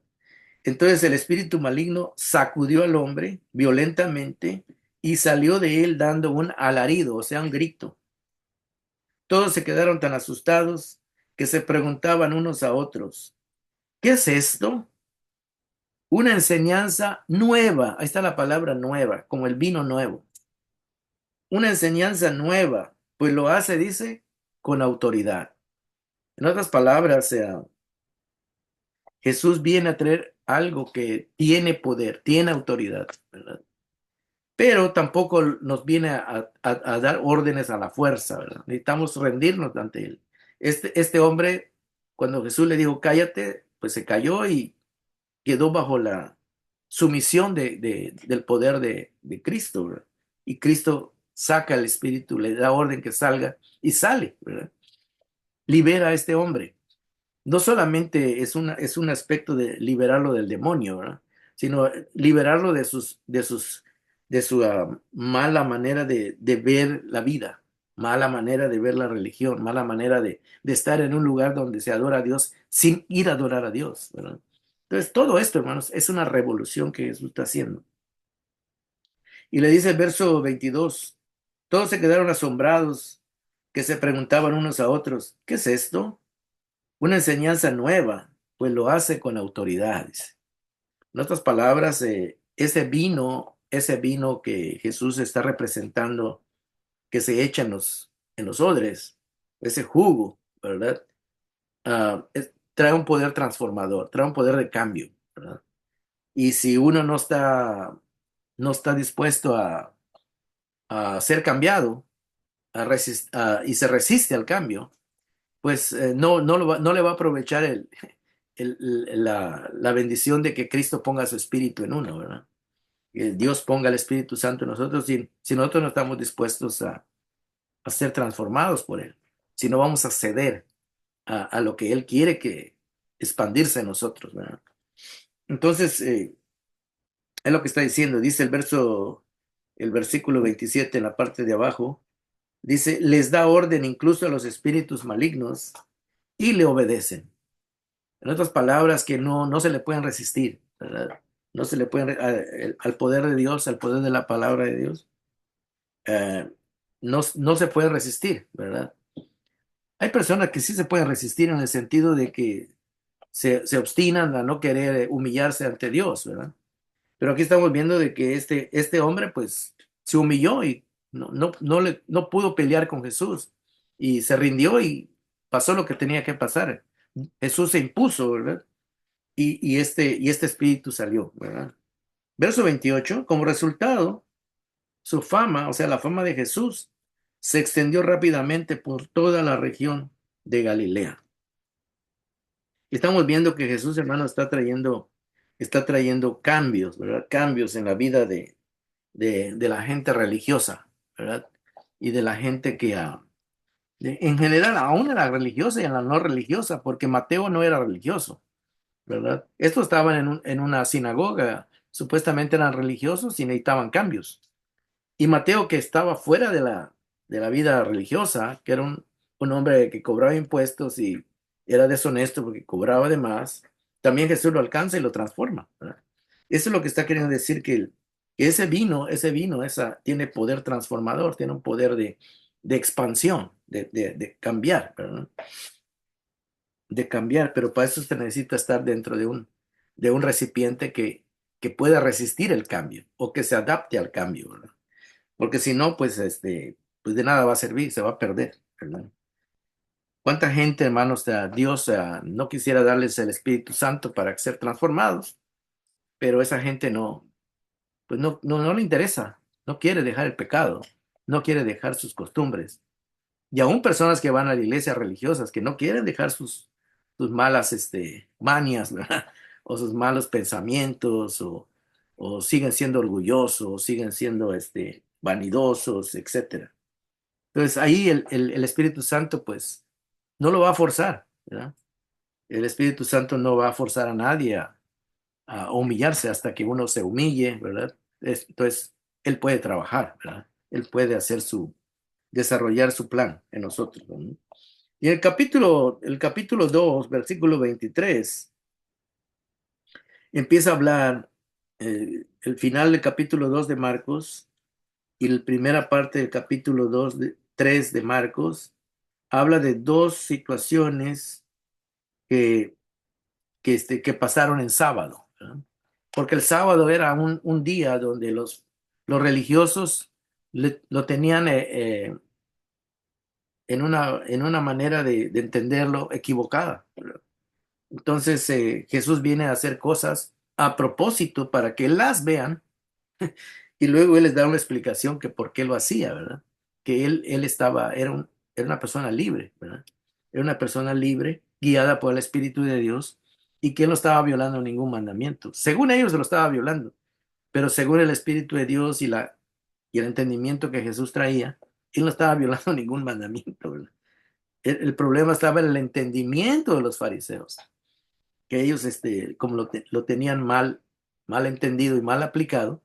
Entonces el espíritu maligno sacudió al hombre violentamente y salió de él dando un alarido, o sea, un grito. Todos se quedaron tan asustados que se preguntaban unos a otros, ¿qué es esto? Una enseñanza nueva, ahí está la palabra nueva, como el vino nuevo. Una enseñanza nueva, pues lo hace, dice, con autoridad. En otras palabras, Jesús viene a traer algo que tiene poder, tiene autoridad, ¿verdad? Pero tampoco nos viene a dar órdenes a la fuerza, ¿verdad? Necesitamos rendirnos ante Él. Este hombre, cuando Jesús le dijo, cállate, pues se cayó y quedó bajo la sumisión del poder de Cristo, ¿verdad? Y Cristo saca el espíritu, le da orden que salga y sale, ¿verdad? Libera a este hombre. No solamente es un aspecto de liberarlo del demonio, ¿verdad? Sino liberarlo de su mala manera de ver la vida, mala manera de ver la religión, mala manera de estar en un lugar donde se adora a Dios sin ir a adorar a Dios, ¿verdad? Entonces, todo esto, hermanos, es una revolución que Jesús está haciendo. Y le dice el verso 22, todos se quedaron asombrados, que se preguntaban unos a otros, ¿qué es esto? Una enseñanza nueva, pues lo hace con autoridades. En otras palabras, ese vino que Jesús está representando, que se echa en los odres, ese jugo, ¿verdad? Trae un poder transformador, trae un poder de cambio, ¿verdad? Y si uno no está dispuesto a ser cambiado y se resiste al cambio, pues no le va a aprovechar la bendición de que Cristo ponga su espíritu en uno, ¿verdad? Que Dios ponga el Espíritu Santo en nosotros si nosotros no estamos dispuestos a ser transformados por Él, si no vamos a ceder a lo que Él quiere que expandirse en nosotros, ¿verdad? Entonces, es lo que está diciendo, dice el versículo 27 en la parte de abajo, dice, les da orden incluso a los espíritus malignos y le obedecen. En otras palabras, que no se le pueden resistir, ¿verdad? No se le pueden, al poder de Dios, al poder de la palabra de Dios, eh, no se puede resistir, ¿verdad? Hay personas que sí se pueden resistir en el sentido de que se obstinan a no querer humillarse ante Dios, ¿verdad? Pero aquí estamos viendo de que este hombre, pues, se humilló y no pudo pelear con Jesús y se rindió y pasó lo que tenía que pasar. Jesús se impuso, ¿verdad? Y este espíritu salió, ¿verdad? Verso 28, como resultado, su fama, o sea, la fama de Jesús, se extendió rápidamente por toda la región de Galilea. Estamos viendo que Jesús, hermano, está trayendo cambios, ¿verdad? Cambios en la vida de la gente religiosa, ¿verdad? Y de la gente en general, aún en la religiosa y en la no religiosa, porque Mateo no era religioso. ¿Verdad? Estos estaban en una sinagoga, supuestamente eran religiosos y necesitaban cambios. Y Mateo, que estaba fuera de la vida religiosa, que era un hombre que cobraba impuestos y era deshonesto porque cobraba de más, también Jesús lo alcanza y lo transforma, ¿verdad? Eso es lo que está queriendo decir que tiene poder transformador, tiene un poder de expansión, de cambiar, ¿verdad? De cambiar, pero para eso se necesita estar dentro de un recipiente que pueda resistir el cambio o que se adapte al cambio, ¿verdad? Porque si no, pues, pues de nada va a servir, se va a perder, ¿verdad? ¿Cuánta gente, hermanos, Dios no quisiera darles el Espíritu Santo para ser transformados? Pero esa gente pues no le interesa, no quiere dejar el pecado, no quiere dejar sus costumbres. Y aún personas que van a la iglesia religiosas que no quieren dejar sus malas manias, ¿verdad? O sus malos pensamientos, o siguen siendo orgullosos, siguen siendo vanidosos, etcétera. Entonces ahí el Espíritu Santo pues no lo va a forzar, ¿verdad? El Espíritu Santo no va a forzar a nadie a humillarse hasta que uno se humille, ¿verdad? Entonces Él puede trabajar, ¿verdad? Él puede desarrollar su plan en nosotros, ¿no? Y el capítulo 2 versículo 23 empieza a hablar el final del capítulo 2 de Marcos y la primera parte del capítulo 3 de Marcos habla de dos situaciones que pasaron en sábado, ¿verdad? Porque el sábado era un día donde los religiosos lo tenían en una manera de entenderlo equivocada, ¿verdad? Entonces Jesús viene a hacer cosas a propósito para que las vean y luego Él les da una explicación que por qué lo hacía, ¿verdad? Que era una persona libre, ¿verdad? Era una persona libre, guiada por el Espíritu de Dios y que Él no estaba violando ningún mandamiento. Según ellos se lo estaba violando, pero según el Espíritu de Dios y y el entendimiento que Jesús traía, él no estaba violando ningún mandamiento, ¿verdad? El problema estaba en el entendimiento de los fariseos, que ellos, como lo tenían mal entendido y mal aplicado,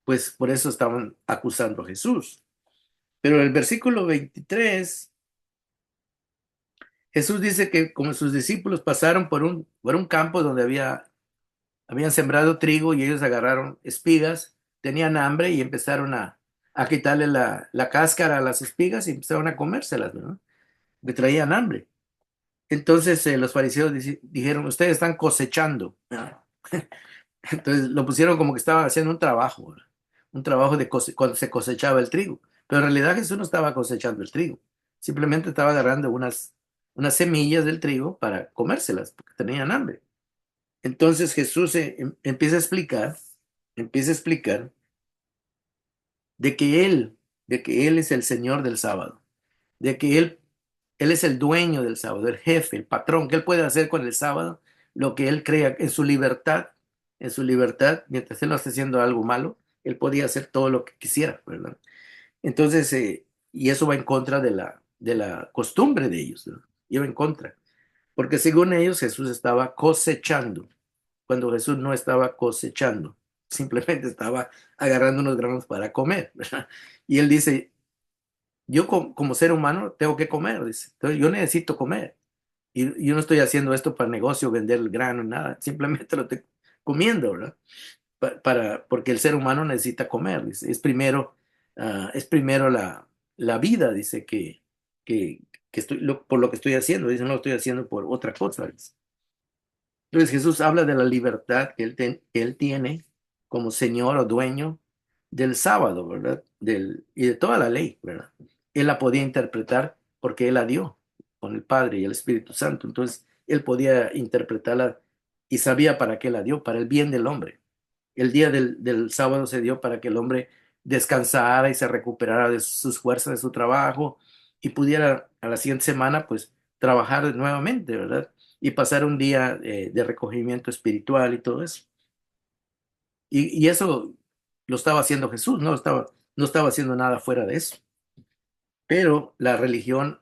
pues por eso estaban acusando a Jesús. Pero el versículo 23, Jesús dice que como sus discípulos pasaron por un campo donde habían sembrado trigo y ellos agarraron espigas, tenían hambre y empezaron a quitarle la cáscara a las espigas y empezaron a comérselas, ¿no? Que traían hambre. Entonces los fariseos dijeron, ustedes están cosechando, ¿no? Entonces lo pusieron como que estaban haciendo un trabajo, ¿verdad? Un trabajo de cuando se cosechaba el trigo. Pero en realidad Jesús no estaba cosechando el trigo, simplemente estaba agarrando unas semillas del trigo para comérselas, porque tenían hambre. Entonces Jesús empieza a explicar de que Él es el Señor del sábado, de que Él es el dueño del sábado, el jefe, el patrón, que Él puede hacer con el sábado lo que Él crea en su libertad, mientras Él no esté haciendo algo malo, Él podía hacer todo lo que quisiera, ¿verdad? Entonces, y eso va en contra de la costumbre de ellos, ¿no? Iba en contra, porque según ellos Jesús estaba cosechando, cuando Jesús no estaba cosechando, simplemente estaba agarrando unos granos para comer, ¿verdad? Y él dice, yo como ser humano tengo que comer, dice, entonces yo necesito comer. Y yo no estoy haciendo esto para negocio, vender el grano, nada, simplemente lo estoy comiendo, ¿verdad? Porque el ser humano necesita comer, dice, es primero la vida, dice, que, por lo que estoy haciendo, dice, no lo estoy haciendo por otra cosa, dice. Entonces Jesús habla de la libertad que él tiene como Señor o dueño del sábado, ¿verdad? Y de toda la ley, ¿verdad? Él la podía interpretar porque él la dio con el Padre y el Espíritu Santo. Entonces él podía interpretarla y sabía para qué la dio, para el bien del hombre. El día del sábado se dio para que el hombre descansara y se recuperara de sus fuerzas, de su trabajo y pudiera a la siguiente semana pues trabajar nuevamente, ¿verdad? Y pasar un día de recogimiento espiritual y todo eso. Y eso lo estaba haciendo Jesús, no estaba haciendo nada fuera de eso. Pero la religión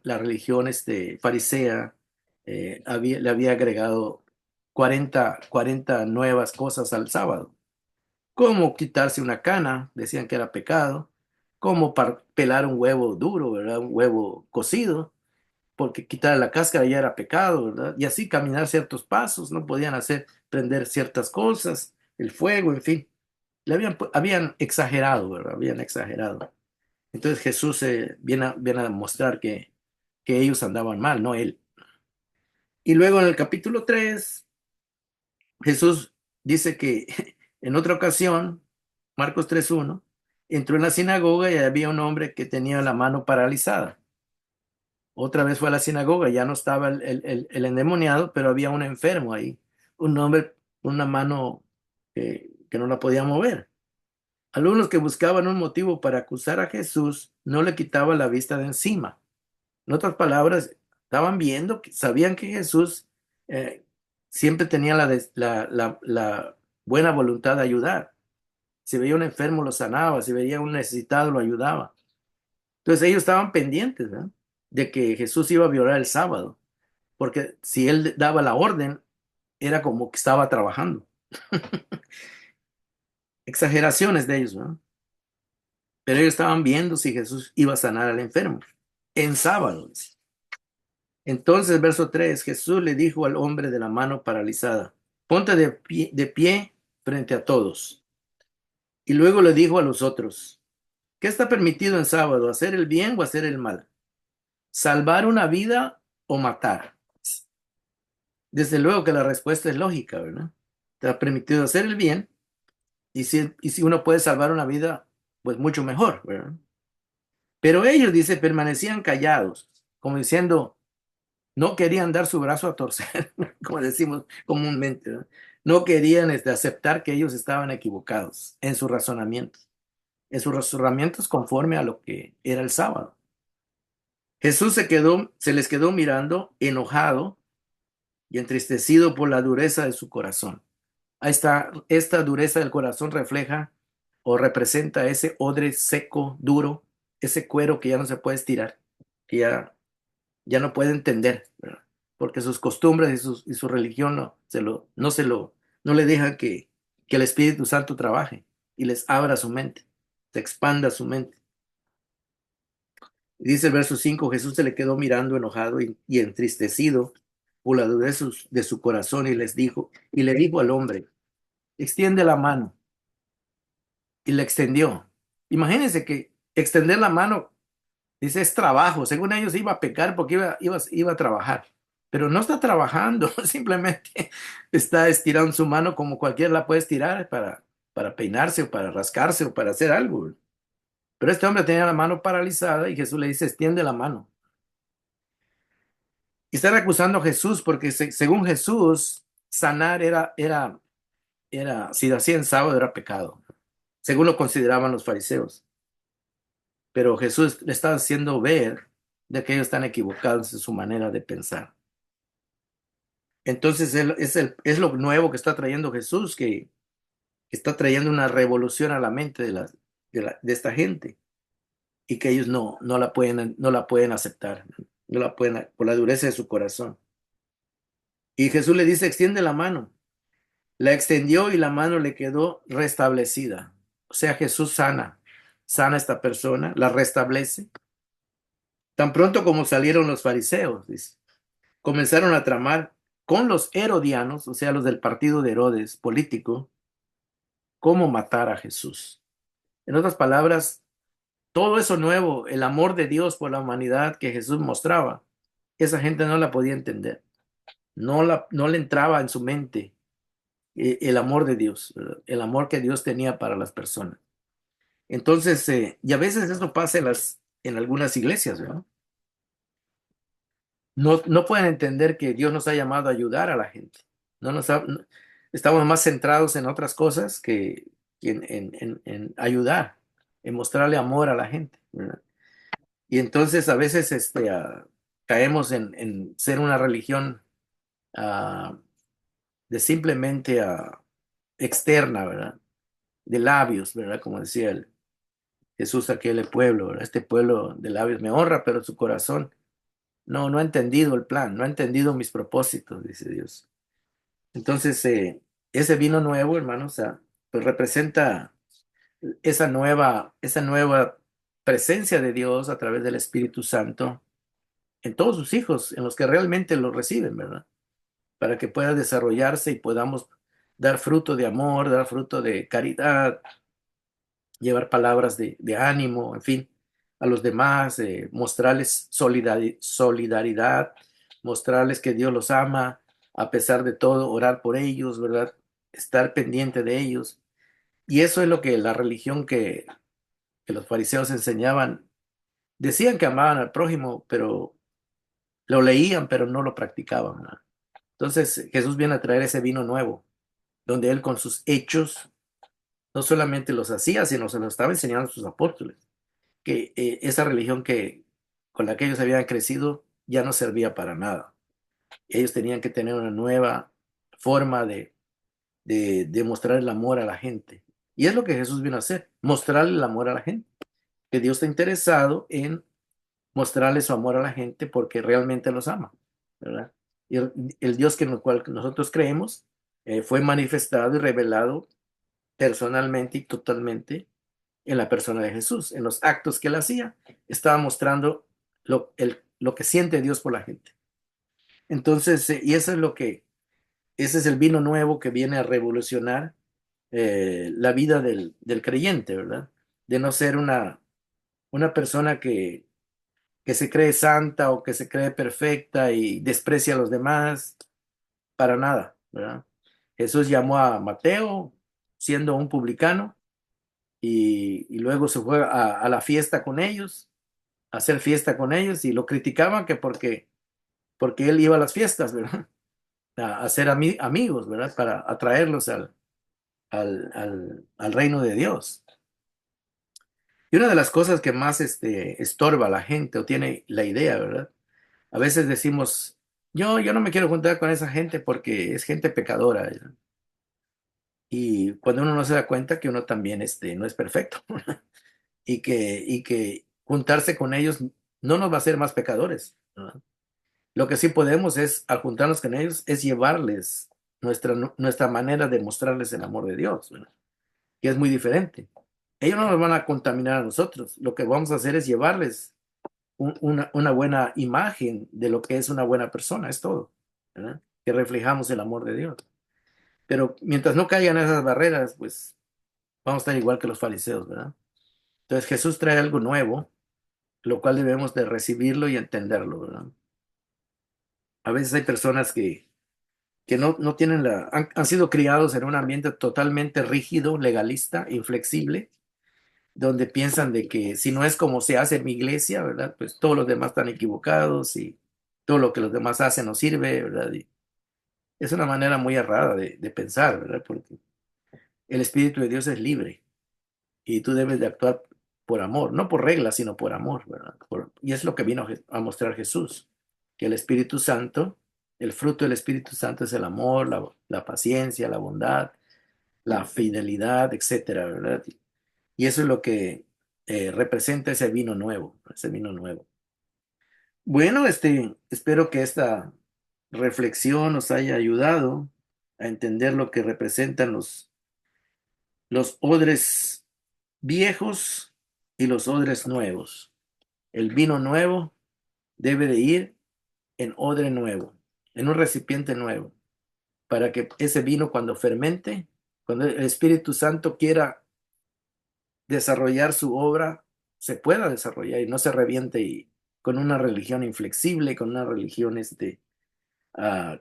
farisea le había agregado 40 nuevas cosas al sábado, como quitarse una cana, decían que era pecado, como pelar un huevo duro, ¿verdad? Un huevo cocido, porque quitar la cáscara ya era pecado, ¿verdad? Y así caminar ciertos pasos, no podían prender ciertas cosas, el fuego, en fin. Habían exagerado, ¿verdad? Habían exagerado. Entonces Jesús viene a mostrar que ellos andaban mal, no él. Y luego en el capítulo 3 Jesús dice que en otra ocasión, Marcos 3:1, entró en la sinagoga y había un hombre que tenía la mano paralizada. Otra vez fue a la sinagoga, ya no estaba el endemoniado, pero había un enfermo ahí, un hombre con una mano que no la podía mover. Algunos que buscaban un motivo para acusar a Jesús no le quitaba la vista de encima. En otras palabras, estaban viendo, sabían que Jesús eh, siempre tenía la buena voluntad de ayudar. Si veía un enfermo, lo sanaba. Si veía un necesitado, lo ayudaba. Entonces ellos estaban pendientes, ¿no? De que Jesús iba a violar el sábado, porque si él daba la orden, era como que estaba trabajando. Exageraciones de ellos, ¿no? Pero ellos estaban viendo si Jesús iba a sanar al enfermo en sábado. Dice. Entonces, verso 3, Jesús le dijo al hombre de la mano paralizada, ponte de pie frente a todos. Y luego le dijo a los otros, ¿qué está permitido en sábado, hacer el bien o hacer el mal? ¿Salvar una vida o matar? Desde luego que la respuesta es lógica, ¿verdad? Está permitido hacer el bien y si uno puede salvar una vida, pues mucho mejor, ¿verdad? Pero ellos, dice, permanecían callados, como diciendo, no querían dar su brazo a torcer, como decimos comúnmente, ¿no? No querían aceptar que ellos estaban equivocados en sus razonamientos conforme a lo que era el sábado. Jesús se les quedó mirando, enojado y entristecido por la dureza de su corazón. Ahí está, esta dureza del corazón refleja o representa ese odre seco, duro, ese cuero que ya no se puede estirar, que ya no puede entender, ¿verdad? Porque sus costumbres y su religión no le dejan que el Espíritu Santo trabaje y les abra su mente, se expanda su mente. Y dice el verso 5: Jesús se le quedó mirando enojado y entristecido por la dureza de su corazón y le dijo al hombre, extiende la mano. Y le extendió. Imagínense que extender la mano, dice, es trabajo. Según ellos iba a pecar porque iba a trabajar. Pero no está trabajando, simplemente está estirando su mano como cualquiera la puede estirar para peinarse o para rascarse o para hacer algo. Pero este hombre tenía la mano paralizada y Jesús le dice, extiende la mano. Y están acusando a Jesús porque según Jesús, sanar si lo hacía en sábado era pecado, según lo consideraban los fariseos. Pero Jesús le está haciendo ver de que ellos están equivocados en su manera de pensar. Entonces es lo nuevo que está trayendo Jesús, que está trayendo una revolución a la mente de esta gente y que ellos no la pueden aceptar, no la pueden, por la dureza de su corazón. Y Jesús le dice, extiende la mano. La extendió y la mano le quedó restablecida. O sea, Jesús sana a esta persona, la restablece. Tan pronto como salieron los fariseos, dice, comenzaron a tramar con los herodianos, o sea, los del partido de Herodes político, cómo matar a Jesús. En otras palabras, todo eso nuevo, el amor de Dios por la humanidad que Jesús mostraba, esa gente no la podía entender. No le entraba en su mente el amor de Dios, ¿verdad? El amor que Dios tenía para las personas. Entonces, y a veces eso pasa en algunas iglesias, ¿verdad? No pueden entender que Dios nos ha llamado a ayudar a la gente. No, estamos más centrados en otras cosas que en ayudar, en mostrarle amor a la gente, ¿verdad? Y entonces a veces caemos en ser una religión ah, de simplemente externa, ¿verdad? De labios, ¿verdad? Como decía Jesús a aquel pueblo, ¿verdad? Este pueblo de labios me honra, pero su corazón no ha entendido el plan, no ha entendido mis propósitos, dice Dios. Entonces, ese vino nuevo, hermanos, pues representa esa nueva presencia de Dios a través del Espíritu Santo en todos sus hijos, en los que realmente lo reciben, ¿verdad? Para que pueda desarrollarse y podamos dar fruto de amor, dar fruto de caridad, llevar palabras de ánimo, en fin, a los demás, mostrarles solidaridad, mostrarles que Dios los ama, a pesar de todo, orar por ellos, ¿verdad? Estar pendiente de ellos. Y eso es lo que la religión que los fariseos enseñaban. Decían que amaban al prójimo, pero lo leían, pero no lo practicaban, ¿verdad? Entonces Jesús viene a traer ese vino nuevo, donde Él con sus hechos no solamente los hacía, sino se los estaba enseñando a sus apóstoles. Que esa religión con la que ellos habían crecido ya no servía para nada. Ellos tenían que tener una nueva forma de mostrar el amor a la gente. Y es lo que Jesús vino a hacer, mostrarle el amor a la gente. Que Dios está interesado en mostrarle su amor a la gente porque realmente los ama, ¿verdad? Y el Dios en el cual nosotros creemos fue manifestado y revelado personalmente y totalmente en la persona de Jesús, en los actos que él hacía, estaba mostrando lo que siente Dios por la gente. Entonces, y eso es ese es el vino nuevo que viene a revolucionar la vida del creyente, ¿verdad? De no ser una persona que se cree santa o que se cree perfecta y desprecia a los demás, para nada, ¿verdad? Jesús llamó a Mateo siendo un publicano y luego se fue a la fiesta con ellos, a hacer fiesta con ellos y lo criticaban que porque él iba a las fiestas, ¿verdad? A hacer amigos, ¿verdad? Para atraerlos al reino de Dios. Y una de las cosas que más estorba a la gente o tiene la idea, ¿verdad? A veces decimos, yo no me quiero juntar con esa gente porque es gente pecadora, ¿verdad? Y cuando uno no se da cuenta que uno también no es perfecto y que juntarse con ellos no nos va a hacer más pecadores, ¿verdad? Lo que sí podemos es, al juntarnos con ellos, es llevarles nuestra manera de mostrarles el amor de Dios, ¿verdad? Que es muy diferente. Ellos no nos van a contaminar a nosotros. Lo que vamos a hacer es llevarles una buena imagen de lo que es una buena persona, es todo, ¿verdad? Que reflejamos el amor de Dios. Pero mientras no caigan esas barreras, pues vamos a estar igual que los fariseos, ¿verdad? Entonces Jesús trae algo nuevo, lo cual debemos de recibirlo y entenderlo, ¿verdad? A veces hay personas que no tienen han sido criados en un ambiente totalmente rígido, legalista, inflexible, donde piensan de que si no es como se hace en mi iglesia, ¿verdad? Pues todos los demás están equivocados y todo lo que los demás hacen no sirve, ¿verdad? Y es una manera muy errada de pensar, ¿verdad? Porque el Espíritu de Dios es libre y tú debes de actuar por amor, no por reglas, sino por amor, ¿verdad? Y es lo que vino a mostrar Jesús, que el Espíritu Santo, el fruto del Espíritu Santo es el amor, la paciencia, la bondad, la fidelidad, etcétera, ¿verdad? Y eso es lo que representa ese vino nuevo, ese vino nuevo. Bueno, espero que esta reflexión nos haya ayudado a entender lo que representan los odres viejos y los odres nuevos. El vino nuevo debe de ir en odre nuevo, en un recipiente nuevo, para que ese vino cuando fermente, cuando el Espíritu Santo quiera desarrollar su obra, se pueda desarrollar y no se reviente con una religión inflexible, con una religión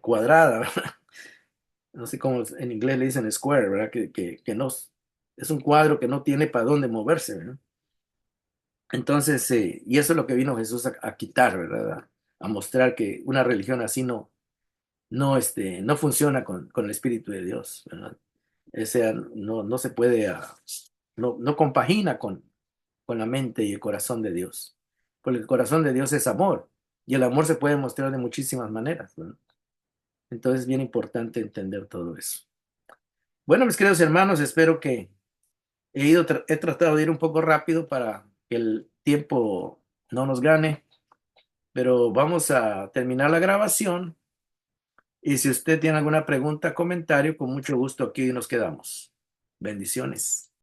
cuadrada, ¿verdad? No sé cómo en inglés le dicen square, ¿verdad? Que no, es un cuadro que no tiene para dónde moverse, ¿verdad? Entonces, y eso es lo que vino Jesús a quitar, ¿verdad? A mostrar que una religión así no funciona con el Espíritu de Dios, ¿verdad? O sea, no se puede, no compagina con la mente y el corazón de Dios. Porque el corazón de Dios es amor y el amor se puede mostrar de muchísimas maneras, ¿no? Entonces es bien importante entender todo eso. Bueno, mis queridos hermanos, espero que he tratado de ir un poco rápido para que el tiempo no nos gane, pero vamos a terminar la grabación y si usted tiene alguna pregunta, comentario, con mucho gusto aquí nos quedamos. Bendiciones.